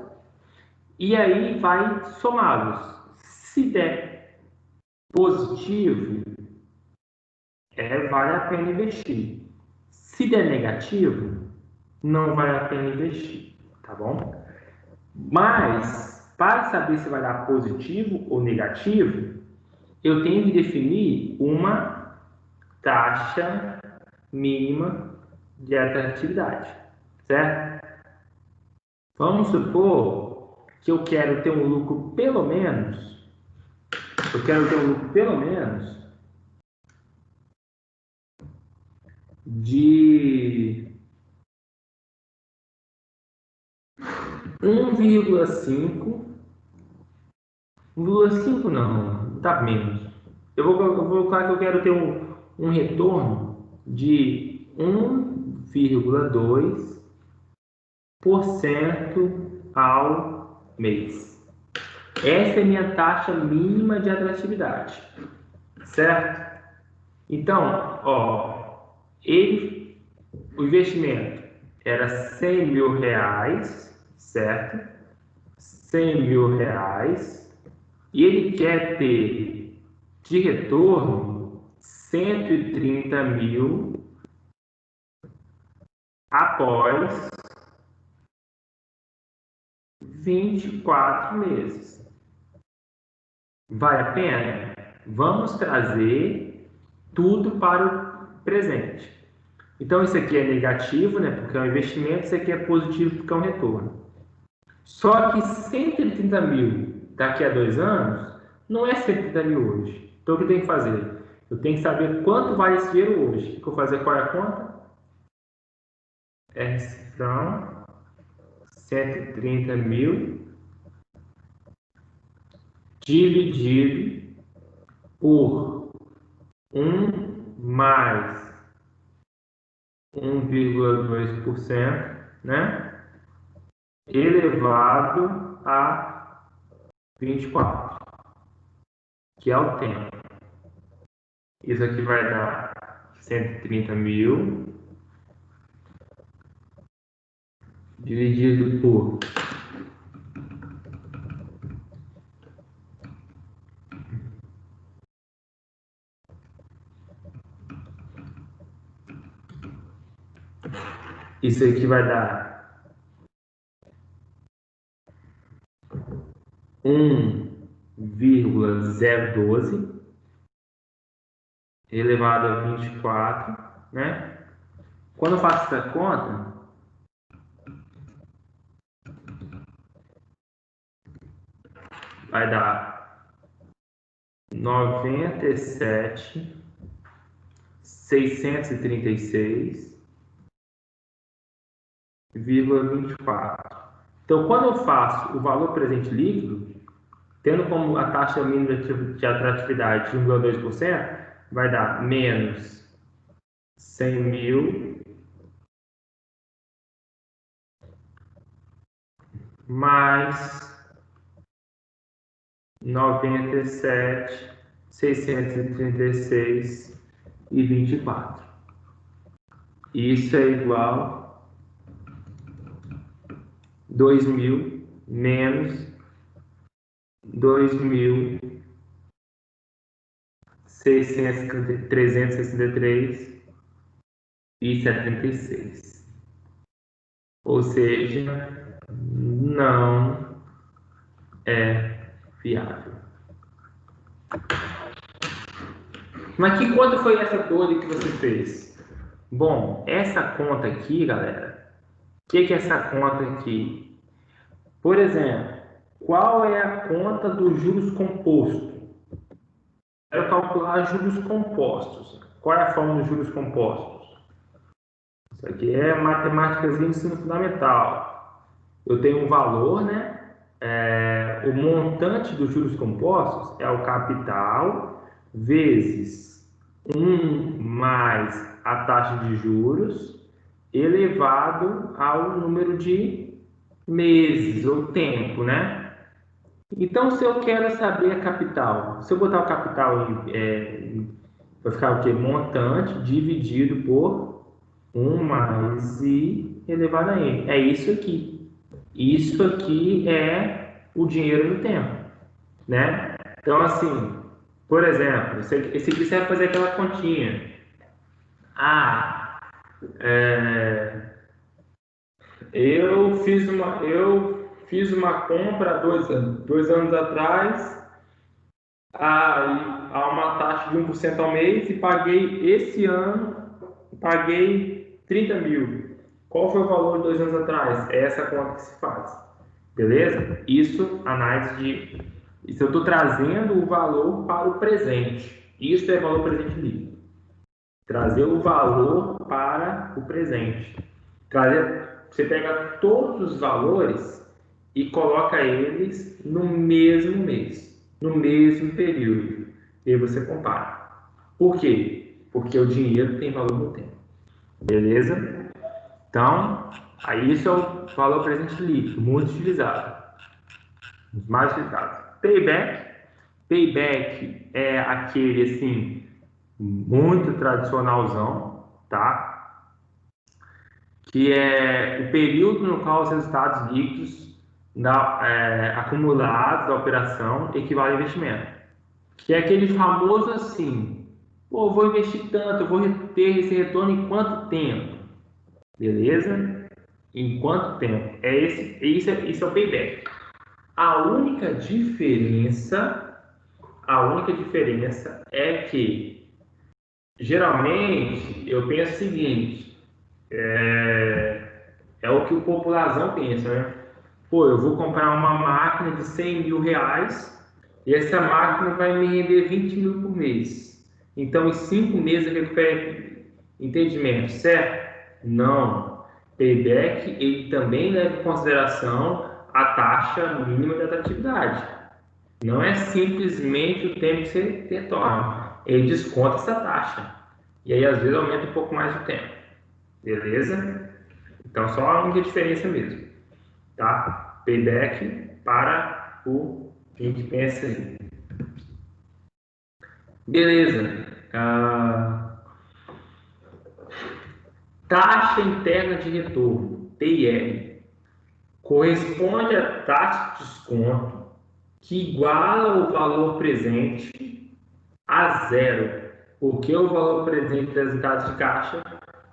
e aí vai somá-los. Se der positivo, vale a pena investir. Se der negativo, não vale a pena investir, tá bom? Mas, para saber se vai dar positivo ou negativo, eu tenho que definir uma taxa mínima de atratividade, certo? Vamos supor que eu quero ter um lucro pelo menos, de 1,5 não, tá menos. Eu vou colocar que eu quero ter um retorno de 1,2% ao mês. Essa é a minha taxa mínima de atratividade, certo? Então, ó, o investimento era 100 mil reais, certo? 100 mil reais, e ele quer ter de retorno 130 mil após 24 meses. Vale a pena? Vamos trazer tudo para o presente. Então, isso aqui é negativo, né, porque é um investimento, isso aqui é positivo, porque é um retorno. Só que 130 mil daqui a 2 anos não é 130 mil hoje. Então, o que eu tenho que fazer? Eu tenho que saber quanto vale esse dinheiro hoje. O que eu vou fazer? Qual é a conta? R cifrão, 130 mil dividido por 1 mais 1,2%, né? Elevado a 24, que é o tempo. Isso aqui vai dar 130 mil dividido por isso aqui vai dar 1,012 elevado a 24, né? Quando eu faço essa conta, vai dar 97.636,24. Então, quando eu faço o valor presente líquido, tendo como a taxa mínima de atratividade de 1,2%, vai dar menos 100 mil mais 97.636,24. Isso é igual a 2.000 menos 2.363,76. Ou seja, não é viável. Mas que conta foi essa toda que você fez? Bom, essa conta aqui, galera, o que é essa conta aqui? Por exemplo, qual é a conta dos juros compostos? Quero calcular juros compostos. Qual é a forma dos juros compostos? Isso aqui é matemática de ensino fundamental. Eu tenho um valor, né? O montante dos juros compostos é o capital vezes 1 mais a taxa de juros elevado ao número de meses ou tempo, né? Então, se eu quero saber a capital, se eu botar o capital vai ficar o quê? Montante dividido por 1 mais I elevado a N. É isso aqui. Isso aqui é o dinheiro no tempo, né? Então, assim, por exemplo, esse aqui você vai fazer aquela continha. Ah, é, eu fiz uma compra há 2 anos atrás a uma taxa de 1% ao mês e paguei esse ano, paguei 30 mil. Qual foi o valor de 2 anos atrás? É essa conta que se faz. Beleza? Isso, análise de... Isso eu estou trazendo o valor para o presente. Isso é valor presente líquido. Trazer o valor para o presente. Você pega todos os valores e coloca eles no mesmo mês, no mesmo período. E aí você compara. Por quê? Porque o dinheiro tem valor no tempo. Beleza? Então, aí isso é o valor presente líquido, muito utilizado. Mais utilizados. Payback. Payback é aquele, assim, muito tradicionalzão, tá? Que é o período no qual os resultados líquidos acumulados da operação equivalem ao investimento. Que é aquele famoso assim, pô, eu vou investir tanto, eu vou ter esse retorno em quanto tempo? Beleza? Em quanto tempo? Isso é o payback. A única diferença é que geralmente eu penso o seguinte, é o que o popularzão pensa, né? Pô, eu vou comprar uma máquina de 100 mil reais e essa máquina vai me render 20 mil por mês. Então, em 5 meses eu recupero entendimento, certo? Não. Payback, ele também leva em consideração a taxa mínima de atratividade. Não é simplesmente o tempo que você retorna. Ele desconta essa taxa. E aí, às vezes, aumenta um pouco mais o tempo. Beleza? Então, só a única diferença mesmo. Tá? Payback para o que a gente pensa aí. Beleza. Taxa interna de retorno, TIR, corresponde à taxa de desconto que iguala o valor presente a zero, porque o valor presente das entradas de caixa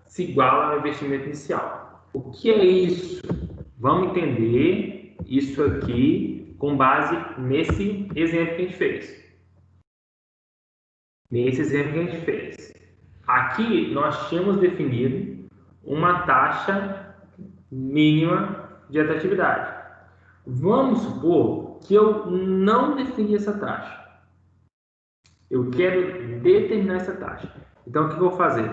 se iguala ao investimento inicial. O que é isso? Vamos entender isso aqui com base nesse exemplo que a gente fez. Aqui nós tínhamos definido uma taxa mínima de atratividade. Vamos supor que eu não defini essa taxa. Eu quero determinar essa taxa. Então, o que eu vou fazer?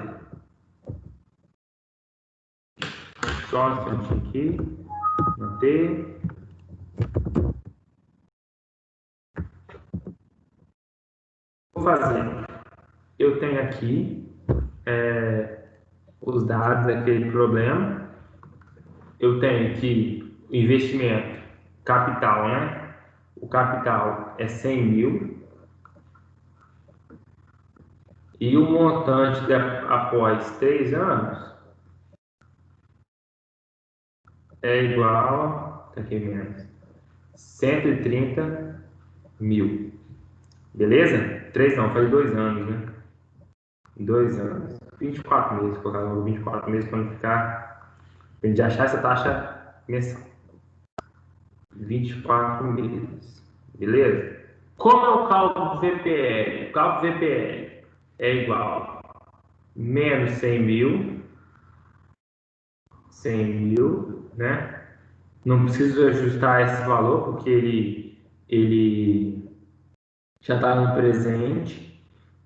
Só um instantinho aqui. Manter. Vou fazer. Eu tenho aqui os dados daquele problema. Eu tenho aqui o investimento capital, né? O capital é 100 mil. E o montante após 3 anos é igual, tá aqui menos, 130 mil. Beleza? 3 não, faz 2 anos, né? 2 anos. 24 meses, colocar logo 24 meses para não ficar. A gente achar essa taxa mensal. 24 meses. Beleza? Como é o cálculo do VPL? O cálculo do VPL é igual a menos 100 mil, né? Não preciso ajustar esse valor porque ele já está no presente,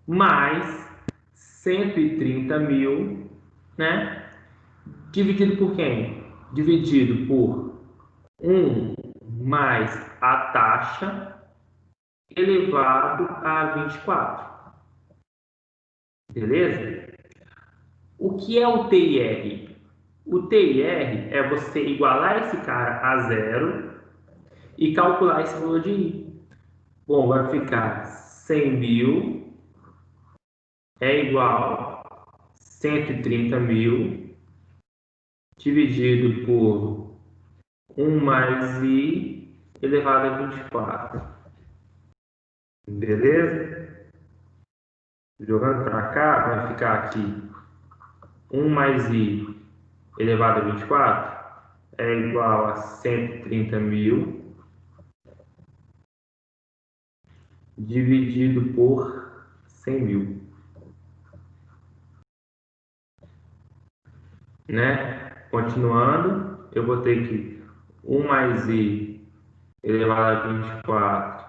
mais 130 mil, né? Dividido por quem? Dividido por 1 mais a taxa elevado a 24. Beleza? O que é o TIR? O TIR é você igualar esse cara a zero e calcular esse valor de I. Bom, vai ficar 100 mil é igual a 130 mil dividido por 1 mais I elevado a 24. Beleza? Jogando para cá, vai ficar aqui 1 mais I elevado a 24 é igual a 130 mil dividido por 100 mil. Né? Continuando, eu vou ter que 1 mais I elevado a 24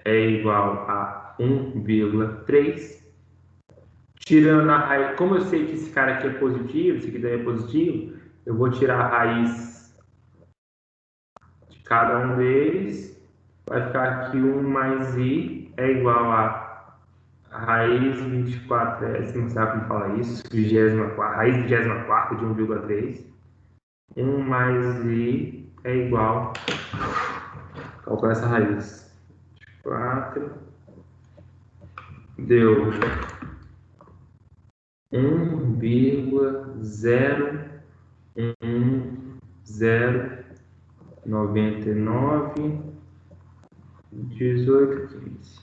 é igual a 1,3. Tirando a raiz, como eu sei que esse cara aqui é positivo, esse aqui também é positivo, eu vou tirar a raiz de cada um deles. Vai ficar aqui 1 mais I é igual a raiz 24, não sabe como falar isso, 24, raiz 24 de 1,3. 1 mais I é igual, calcular essa raiz, 4 deu 1,010991815.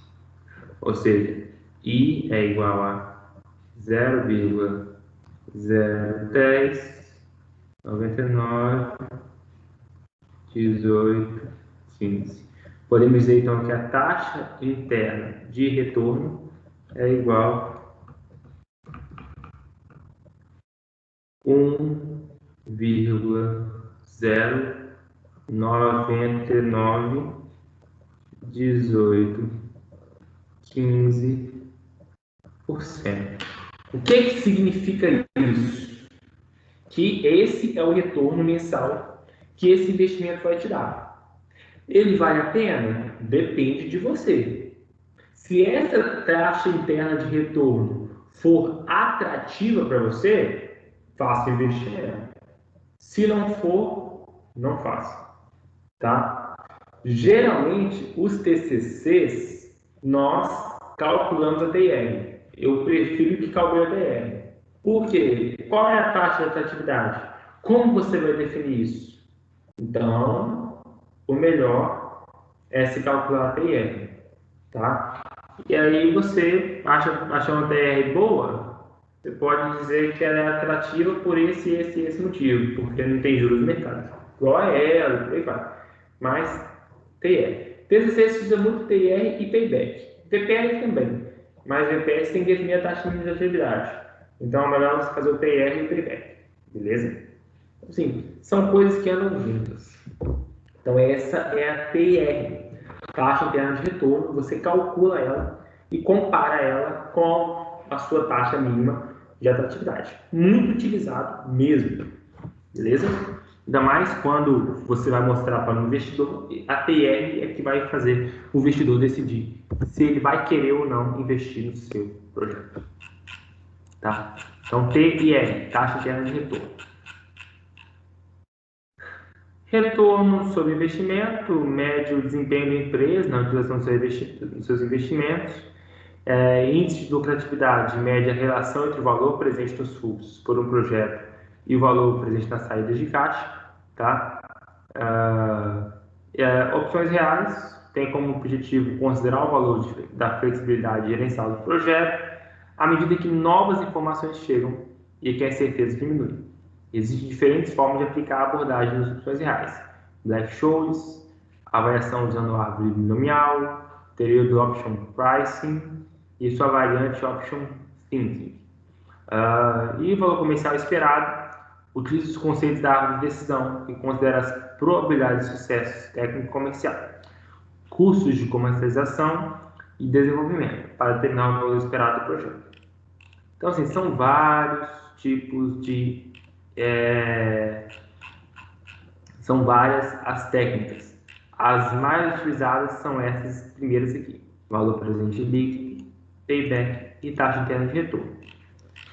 Ou seja, I é igual a 0,010991815. Podemos dizer então que a taxa interna de retorno é igual a 1,0991815%. O que significa isso? Que esse é o retorno mensal que esse investimento vai te dar. Ele vale a pena? Depende de você. Se essa taxa interna de retorno for atrativa para você, faça o investimento. Se não for, não faça. Tá? Geralmente, os TCCs, nós calculamos a TR. Eu prefiro que calcule a TR. Por quê? Qual é a taxa de atratividade? Como você vai definir isso? Então, o melhor é se calcular a TR, tá? E aí você acha uma TR boa, você pode dizer que ela é atrativa por esse motivo, porque não tem juros no mercado. Igual a ela, por aí vai. Mas TR. TCC se usa muito TR e payback. VPR também, mas VPR você tem que definir a taxa de atividade. Então é melhor você fazer o TR e o payback, beleza? Assim, são coisas que andam juntas. Então, essa é a TR, taxa interna de retorno. Você calcula ela e compara ela com a sua taxa mínima de atratividade. Muito utilizado mesmo, beleza? Ainda mais quando você vai mostrar para o investidor, a TR é que vai fazer o investidor decidir se ele vai querer ou não investir no seu projeto. Tá? Então, TIR, taxa interna de retorno. Retorno sobre investimento, mede o desempenho da empresa na utilização dos seus investimentos. Índice de lucratividade, mede a relação entre o valor presente nos fluxos por um projeto e o valor presente nas saídas de caixa. Tá? Opções reais, tem como objetivo considerar o valor da flexibilidade gerencial do projeto à medida que novas informações chegam e que a incerteza diminui. Existem diferentes formas de aplicar a abordagem nas opções reais. Black-Scholes, avaliação usando a árvore binomial, teoria do Option Pricing e sua variante Option Thinking. E valor comercial esperado, utiliza os conceitos da árvore de decisão, que considera as probabilidades de sucesso técnico-comercial, custos de comercialização e desenvolvimento, para determinar o valor esperado do projeto. Então, assim, são vários tipos de são várias as técnicas. As mais utilizadas são essas primeiras aqui: valor presente líquido, payback e taxa interna de retorno.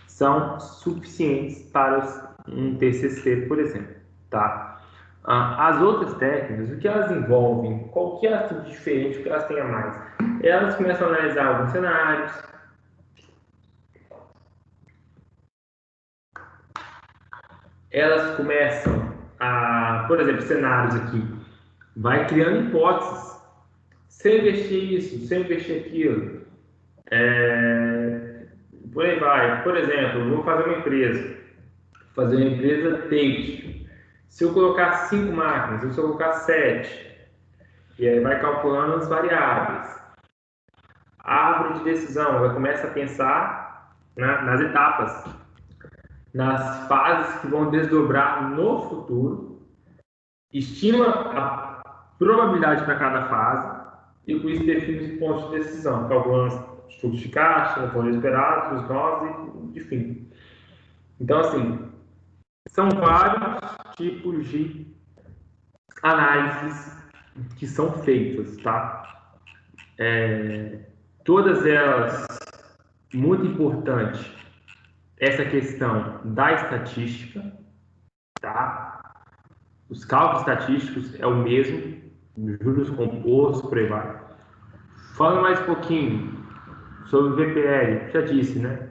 São suficientes para um TCC, por exemplo. Tá? As outras técnicas, o que elas envolvem, qual que é a diferente, o que elas têm a mais? Elas começam a analisar alguns cenários, elas começam a, por exemplo, cenários aqui, vai criando hipóteses. Se eu investir isso, se eu investir aquilo, por aí vai. Por exemplo, vou fazer uma empresa têxtil. Se eu colocar 5 máquinas, se eu colocar 7, e aí vai calculando as variáveis. A árvore de decisão, ela começa a pensar nas etapas, nas fases que vão desdobrar no futuro, estima a probabilidade para cada fase e com isso define os pontos de decisão, calculando os fluxos de caixa, o valor esperado, os nós, enfim. Então, assim, são vários tipos de análises que são feitas, tá? Todas elas, muito importante, essa questão da estatística, tá? Os cálculos estatísticos é o mesmo, juros compostos, por aí vai. Falando mais um pouquinho sobre o VPL, já disse, né?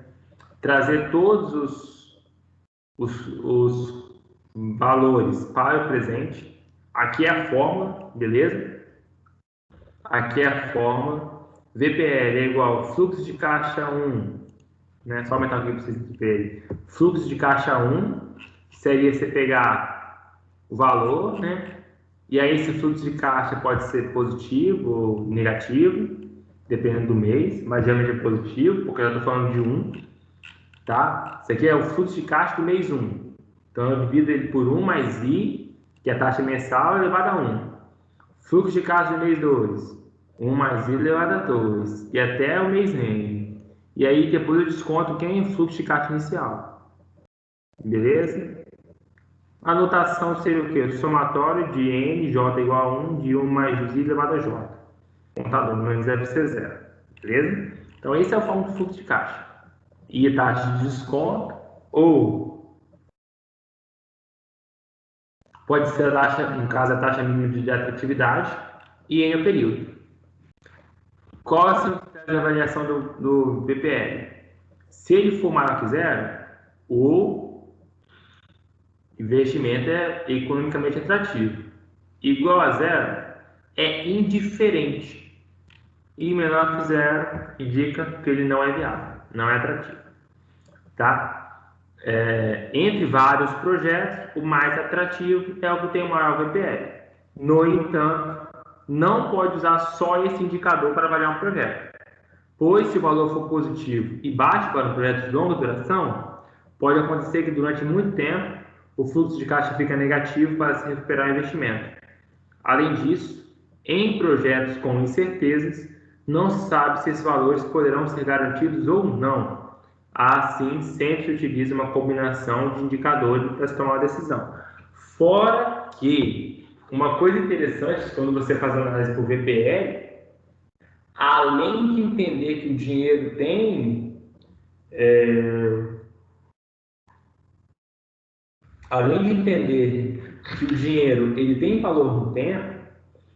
Trazer todos os valores para o presente. Aqui é a fórmula, beleza? Aqui é a fórmula. VPL é igual fluxo de caixa 1, né? Só aumentar aqui para vocês verem. Fluxo de caixa 1, que seria você pegar o valor, né? E aí esse fluxo de caixa pode ser positivo ou negativo, dependendo do mês, mas geralmente é positivo, porque eu já estou falando de 1, tá? Isso aqui é o fluxo de caixa do mês 1. Então eu divido ele por 1 mais I, que é a taxa mensal elevada a 1. Fluxo de caixa do mês 2, 1 mais I elevado a 2, e até o mês N. E aí depois eu desconto quem é o fluxo de caixa inicial. Beleza? A notação seria o quê? O somatório de N, J igual a 1, de 1 mais I elevado a J. Contador, menos deve ser 0. Beleza? Então esse é o fórmula do fluxo de caixa. E a taxa de desconto, ou pode ser a taxa, no caso, a taxa mínima de atratividade, e N é o período. Qual é o critério de avaliação do BPL? Se ele for maior que 0, o investimento é economicamente atrativo. Igual a 0 é indiferente. E menor que 0 indica que ele não é viável, não é atrativo. Tá? Entre vários projetos, o mais atrativo é o que tem o maior VPL. No entanto, não pode usar só esse indicador para avaliar um projeto, pois se o valor for positivo e baixo para um projeto de longa duração, pode acontecer que durante muito tempo o fluxo de caixa fica negativo para se recuperar o investimento. Além disso, em projetos com incertezas, não se sabe se esses valores poderão ser garantidos ou não. Assim, sempre se utiliza uma combinação de indicadores para se tomar uma decisão. Fora que, uma coisa interessante, quando você faz análise por VPL, além de entender que o dinheiro tem, além de entender que o dinheiro ele tem valor no tempo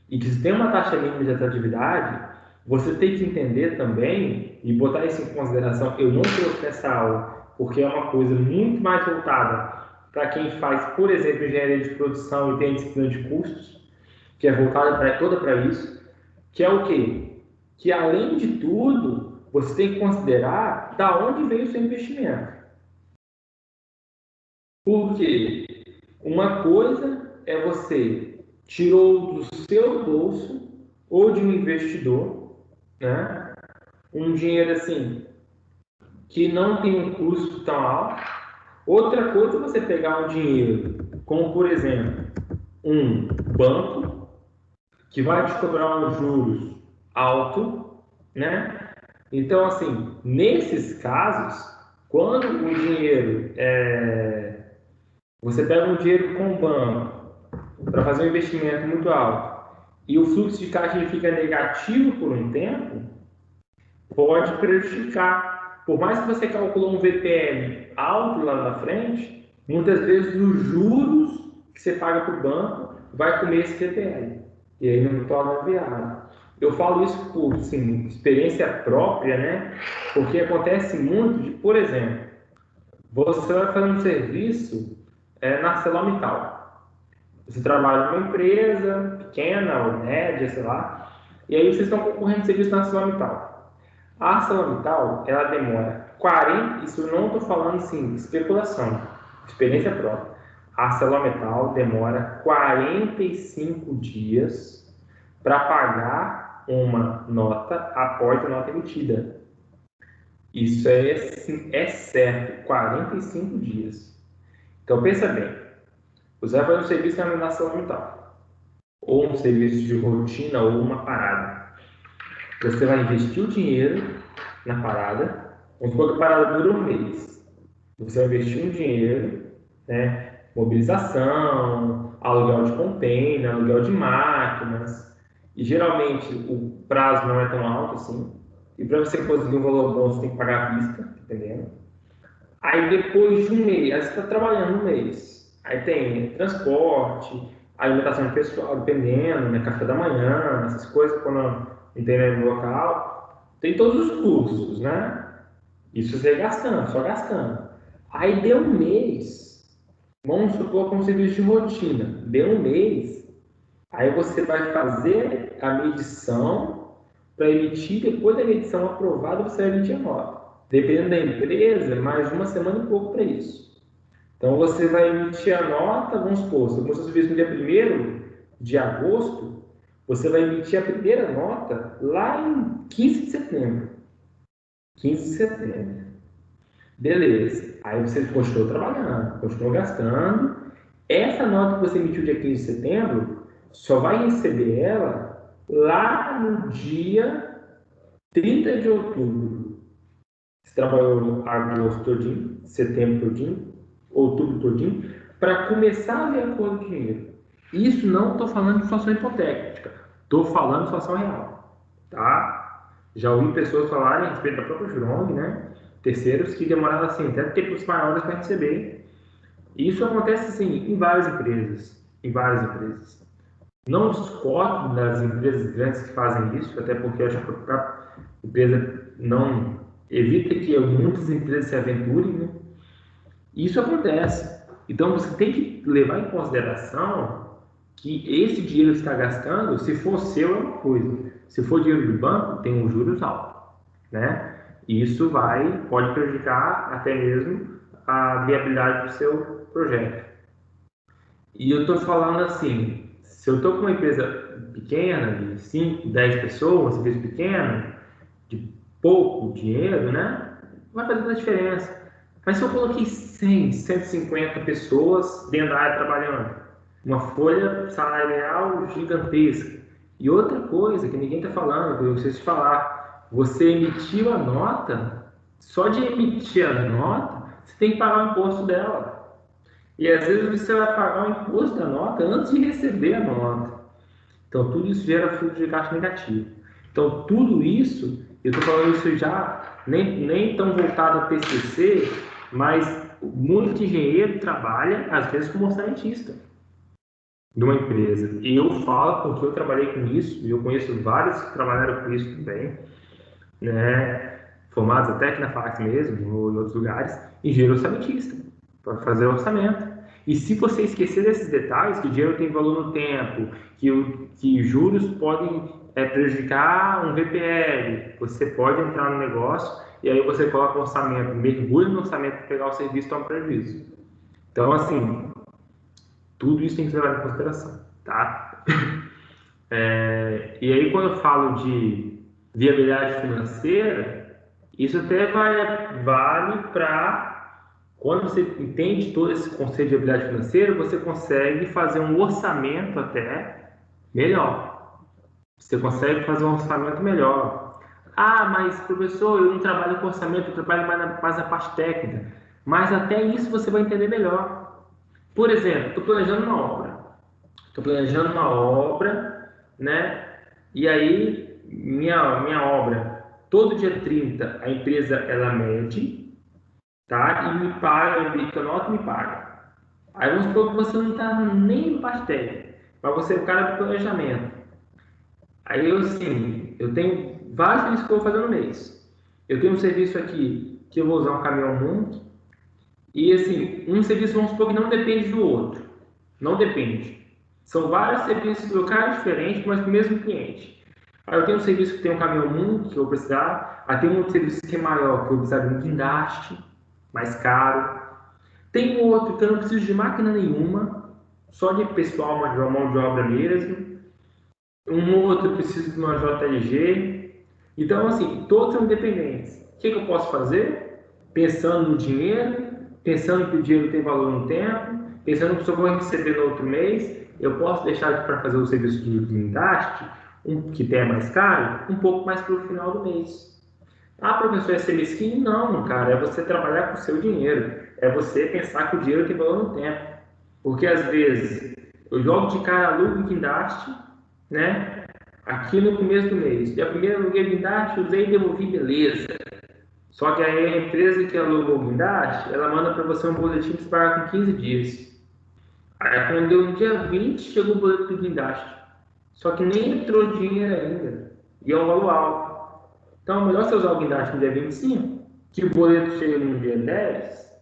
e que se tem uma taxa mínima de atratividade, você tem que entender também e botar isso em consideração. Eu não trouxe nessa aula porque é uma coisa muito mais voltada para quem faz, por exemplo, engenharia de produção e tem disciplina de custos, que é voltada toda para isso, que é o quê? Que além de tudo, você tem que considerar da onde veio o seu investimento. Porque uma coisa é você tirou do seu bolso ou de um investidor, né? Um dinheiro assim que não tem um custo tão alto. Outra coisa é você pegar um dinheiro, como por exemplo, um banco que vai te cobrar um juros alto, né? Então, assim, nesses casos, quando o dinheiro você pega um dinheiro com o banco para fazer um investimento muito alto e o fluxo de caixa fica negativo por um tempo, pode prejudicar. Por mais que você calculou um VPL alto lá na frente, muitas vezes os juros que você paga para o banco vai comer esse VPL. E aí não torna viável. Eu falo isso por assim, experiência própria, né? Porque acontece muito de, por exemplo, você vai fazer um serviço na ArcelorMittal. Você trabalha numa empresa pequena ou média, sei lá, e aí vocês estão concorrendo de serviço na ArcelorMittal. A ArcelorMittal, ela demora 40, isso eu não estou falando assim, especulação, experiência própria. A ArcelorMittal demora 45 dias para pagar uma nota após a nota emitida. Isso é certo, 45 dias. Então pensa bem, você vai fazer um serviço na ArcelorMittal, ou um serviço de rotina, ou uma parada. Você vai investir o dinheiro na parada, vamos supor que a parada dura um mês. Você vai investir um dinheiro, né? Mobilização, aluguel de container, aluguel de máquinas, e geralmente o prazo não é tão alto assim. E para você conseguir um valor bom, você tem que pagar à vista, entendendo? Aí depois de um mês, aí você está trabalhando um mês. Aí tem transporte, alimentação de pessoal, dependendo, né? Café da manhã, essas coisas, quando internet local, tem todos os custos, né? Isso você gastando, só gastando. Aí deu um mês, vamos supor com serviço de rotina, deu um mês, aí você vai fazer a medição para emitir, depois da medição aprovada, você vai emitir a nota. Dependendo da empresa, mais uma semana e pouco para isso. Então você vai emitir a nota, vamos supor, se começou o serviço no dia 1º de agosto, você vai emitir a primeira nota lá em 15 de setembro. 15 de setembro. Beleza. Aí você continuou trabalhando, continuou gastando. Essa nota que você emitiu dia 15 de setembro, só vai receber ela lá no dia 30 de outubro. Você trabalhou agosto todinho, setembro todinho, outubro todinho, para começar a ver a cor do dinheiro. Isso não estou falando de inflação hipotética, estou falando de inflação real, tá? Já ouvi pessoas falarem a respeito da própria Jurong, né? Terceiros que demoraram assim, até tempos maiores para receber. Isso acontece assim em várias empresas, Não discordo das empresas grandes que fazem isso, até porque eu acho que a empresa não evita que muitas empresas se aventurem, né? Isso acontece. Então você tem que levar em consideração que esse dinheiro que você está gastando, se for seu, é uma coisa. Se for dinheiro do banco, tem um juros alto, né? E isso pode prejudicar até mesmo a viabilidade do seu projeto. E eu estou falando assim, se eu estou com uma empresa pequena, de 5, 10 pessoas, um serviço pequeno, de pouco dinheiro, né? Vai fazer toda a diferença. Mas se eu coloquei 100, 150 pessoas dentro da área trabalhando, uma folha salarial gigantesca. E outra coisa que ninguém está falando, que eu preciso te falar, você emitiu a nota, só de emitir a nota, você tem que pagar o imposto dela. E às vezes você vai pagar o imposto da nota antes de receber a nota. Então, tudo isso gera fluxo de caixa negativo. Então, tudo isso, eu estou falando isso já nem tão voltado a TCC, mas muito engenheiro trabalha, às vezes, como orçamentista de uma empresa. E eu falo porque eu trabalhei com isso, e eu conheço vários que trabalharam com isso também, né? Formados até aqui na FACS mesmo, ou em outros lugares, engenheiro orçamentista, para fazer orçamento. E se você esquecer desses detalhes, que o dinheiro tem valor no tempo, que juros podem prejudicar um VPL, você pode entrar no negócio e aí você coloca o orçamento, mergulha no orçamento para pegar o serviço e toma prejuízo. Então, assim, tudo isso tem que ser levado em consideração, tá? E aí, quando eu falo de viabilidade financeira, isso até vale para quando você entende todo esse conceito de viabilidade financeira, você consegue fazer um orçamento até melhor. Você consegue fazer um orçamento melhor. Ah, mas professor, eu não trabalho com orçamento, eu trabalho mais na parte técnica. Mas até isso você vai entender melhor. Por exemplo, estou planejando uma obra. Né? E aí, minha obra, todo dia 30, a empresa ela mede, tá? E me paga, emite a nota e me paga. Aí vamos supor que você não está nem no parte técnico, mas você é o cara do planejamento. Aí eu tenho vários serviços que eu vou fazer no mês. Eu tenho um serviço aqui que eu vou usar um caminhão muito, e assim, um serviço, vamos supor que não depende do outro. Não depende. São vários serviços locais diferentes, mas para o mesmo cliente. Aí eu tenho um serviço que tem um caminhão muito que eu vou precisar. Aí tem um outro serviço que é maior, que eu vou precisar de um guindaste, mais caro. Tem um outro que eu não preciso de máquina nenhuma, só de pessoal, mão de obra mesmo. Um outro eu preciso de uma JLG. Então, assim, todos são independentes. O que eu posso fazer? Pensando no dinheiro, pensando que o dinheiro tem valor no tempo, pensando que eu vou receber no outro mês, eu posso deixar para fazer o serviço de guindaste, que tem mais caro, um pouco mais para o final do mês. Ah, professor, é ser mesquinho? Não, cara, é você trabalhar com o seu dinheiro. É você pensar que o dinheiro tem valor no tempo. Porque às vezes eu jogo de cara alugo guindaste, né? Aqui no começo do mês. Dia primeiro eu aluguei guindaste, usei e devolvi, beleza. Só que aí a empresa que alugou o guindaste, ela manda para você um boletim que você paga com 15 dias. Aí quando deu no dia 20, chegou o boleto do guindaste. Só que nem entrou dinheiro ainda. e é um valor alto. Então, é melhor você usar o guindaste no dia 25, que o boleto chega no dia 10,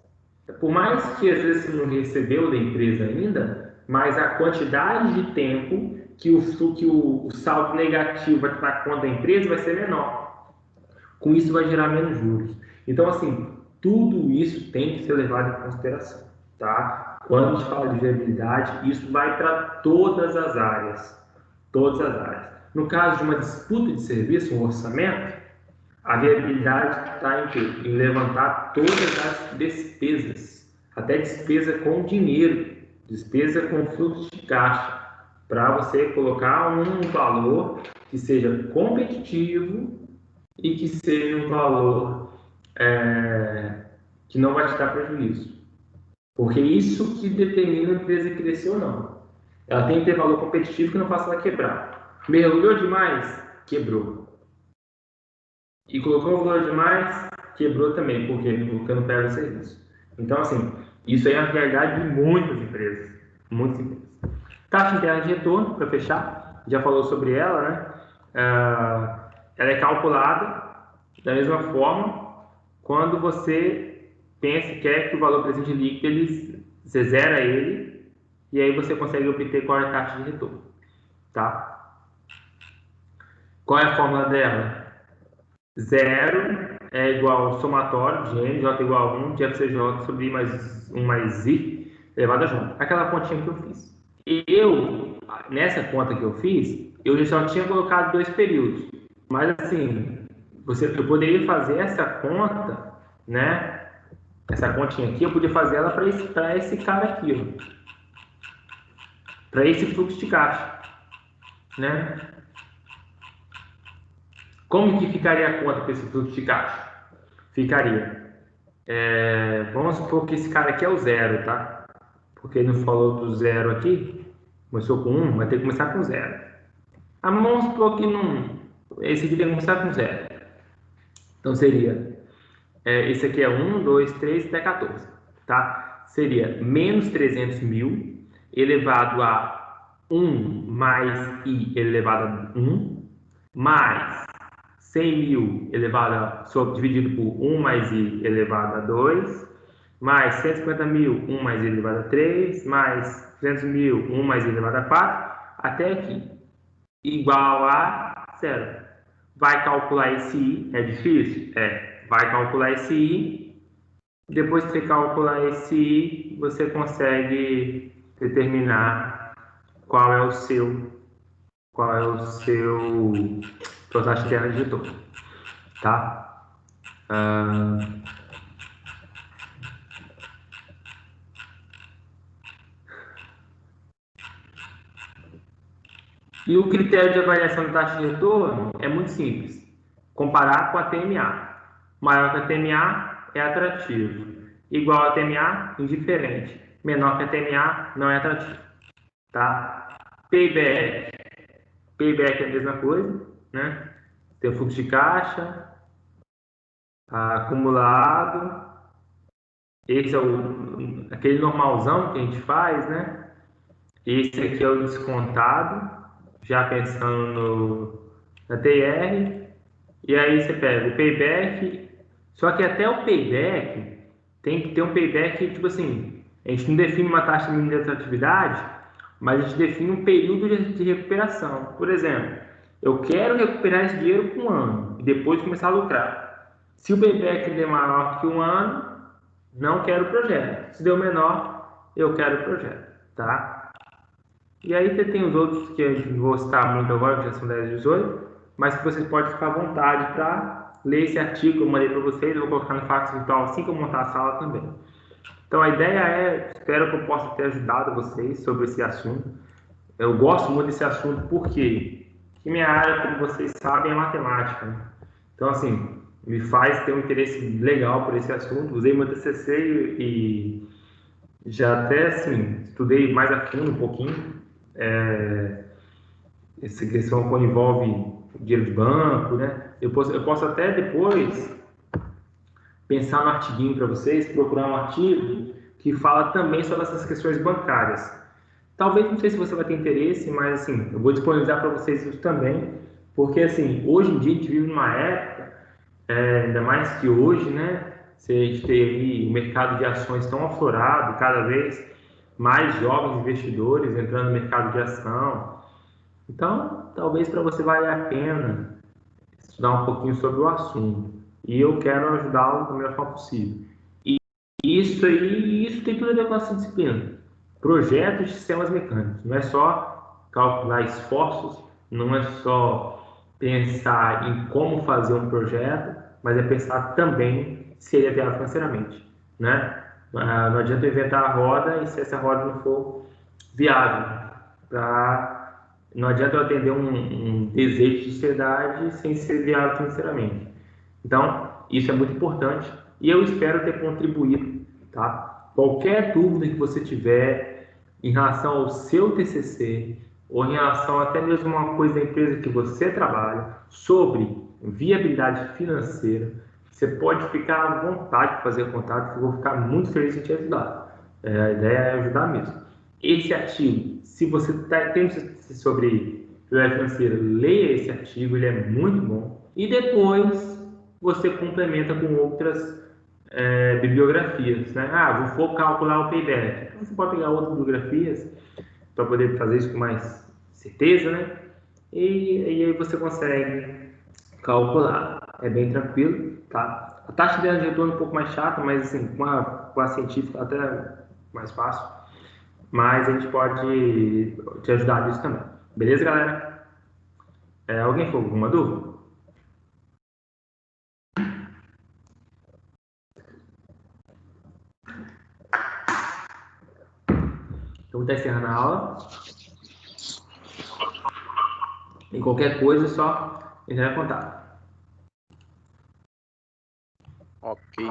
por mais que às vezes você não recebeu da empresa ainda, mas a quantidade de tempo que o saldo negativo vai estar na conta da empresa vai ser menor. Com isso vai gerar menos juros. Então, assim, tudo isso tem que ser levado em consideração, tá? Quando a gente fala de viabilidade, isso vai para todas as áreas. Todas as áreas. No caso de uma disputa de serviço, um orçamento, a viabilidade está em levantar todas as despesas, até despesa com dinheiro, despesa com fluxo de caixa, para você colocar um valor que seja competitivo e que seja um valor que não vai te dar prejuízo. Porque isso que determina a empresa crescer ou não. Ela tem que ter valor competitivo que não faça ela quebrar. Mergulhou demais? Quebrou. E colocou o valor demais, quebrou também, porque não pega o serviço. Então, assim, isso aí é a realidade de muitas empresas. Muitas empresas. Taxa interna de retorno, para fechar, já falou sobre ela, né? Ela é calculada da mesma forma quando você pensa e quer que o valor presente líquido, você zera ele, e aí você consegue obter qual é a taxa de retorno. Tá? Qual é a fórmula dela? Zero é igual ao somatório de n, j igual a 1, de FCJ sobre I mais 1 mais I, elevado a j. Aquela continha que eu fiz. Nessa conta que eu fiz, eu já tinha colocado 2 períodos. Mas, assim, eu poderia fazer essa conta, né? Essa continha aqui, eu podia fazer ela para esse cara aqui, para esse fluxo de caixa, né? Como que ficaria a conta para esse fluxo de caixa? Ficaria. Vamos supor que esse cara aqui é o zero, tá? Porque ele não falou do zero aqui. Começou com 1, vai ter que começar com zero. Vamos supor que não. Esse aqui tem que começar com zero. Então seria. Esse aqui é 1, 2, 3 até 14. Tá? Seria menos 300 mil elevado a 1 mais I elevado a 1 mais 100 mil dividido por 1 mais I elevado a 2, mais 150 mil, 1 mais I elevado a 3, mais 200 mil, 1 mais I elevado a 4, até aqui, igual a zero. Vai calcular esse I, é difícil? Vai calcular esse I, depois que você calcular esse I, você consegue determinar qual é o seu sua taxa interna de retorno, tá? E o critério de avaliação da taxa de retorno é muito simples. Comparar com a TMA. Maior que a TMA é atrativo. Igual a TMA, indiferente. Menor que a TMA, não é atrativo. Tá? Payback. Payback é a mesma coisa, né? Tem o fluxo de caixa, acumulado. Esse é aquele normalzão que a gente faz, né? Esse aqui é o descontado, já pensando na TR. E aí você pega o payback. Só que até o payback tem que ter um payback, tipo assim, a gente não define uma taxa mínima de atratividade, mas a gente define um período de recuperação. Por exemplo, eu quero recuperar esse dinheiro com 1 ano e depois começar a lucrar. Se o payback der maior que 1 ano, não quero o projeto. Se deu menor, eu quero o projeto, tá? E aí você tem os outros que eu não vou citar muito agora, que já são 10 e 18, mas que vocês podem ficar à vontade para ler esse artigo que eu mandei para vocês. Eu vou colocar no fax virtual assim que eu montar a sala também. Então a ideia espero que eu possa ter ajudado vocês sobre esse assunto. Eu gosto muito desse assunto porque minha área, como vocês sabem, é matemática, né? Então, assim, me faz ter um interesse legal por esse assunto. Usei meu TCC e já até, assim, estudei mais a fundo um pouquinho. Essa questão quando envolve dinheiro de banco, né? Eu posso até depois pensar no artiguinho para vocês, procurar um artigo que fala também sobre essas questões bancárias. Talvez, não sei se você vai ter interesse, mas assim, eu vou disponibilizar para vocês isso também, Porque, assim, hoje em dia a gente vive numa época, ainda mais que hoje, né? Você tem aí o mercado de ações tão aflorado, cada vez mais jovens investidores entrando no mercado de ação. Então, talvez para você valha a pena estudar um pouquinho sobre o assunto. E eu quero ajudá-lo da melhor forma possível. Isso tem tudo a ver com essa disciplina. Projetos de sistemas mecânicos. Não é só calcular esforços, não é só pensar em como fazer um projeto, mas é pensar também se ele é viável financeiramente, né? Não adianta eu inventar a roda e se essa roda não for viável. Não adianta eu atender um desejo de sociedade sem ser viável financeiramente. Então, isso é muito importante e eu espero ter contribuído, tá? Qualquer dúvida que você tiver em relação ao seu TCC ou em relação até mesmo a uma coisa da empresa que você trabalha sobre viabilidade financeira, você pode ficar à vontade de fazer contato, que eu vou ficar muito feliz em te ajudar. A ideia é ajudar mesmo. Esse artigo, se você tem sobre viabilidade financeira, leia esse artigo, ele é muito bom. E depois você complementa com outras bibliografias, né? Vou calcular o payback. Então você pode pegar outras bibliografias para poder fazer isso com mais certeza, né? E aí você consegue calcular. É bem tranquilo, tá? A taxa de retorno é um pouco mais chata, mas assim, com a científica até mais fácil. Mas a gente pode te ajudar nisso também. Beleza, galera? Alguém ficou com alguma dúvida? Eu vou estar encerrando a aula. E qualquer coisa, é só entrar em contato. Ok.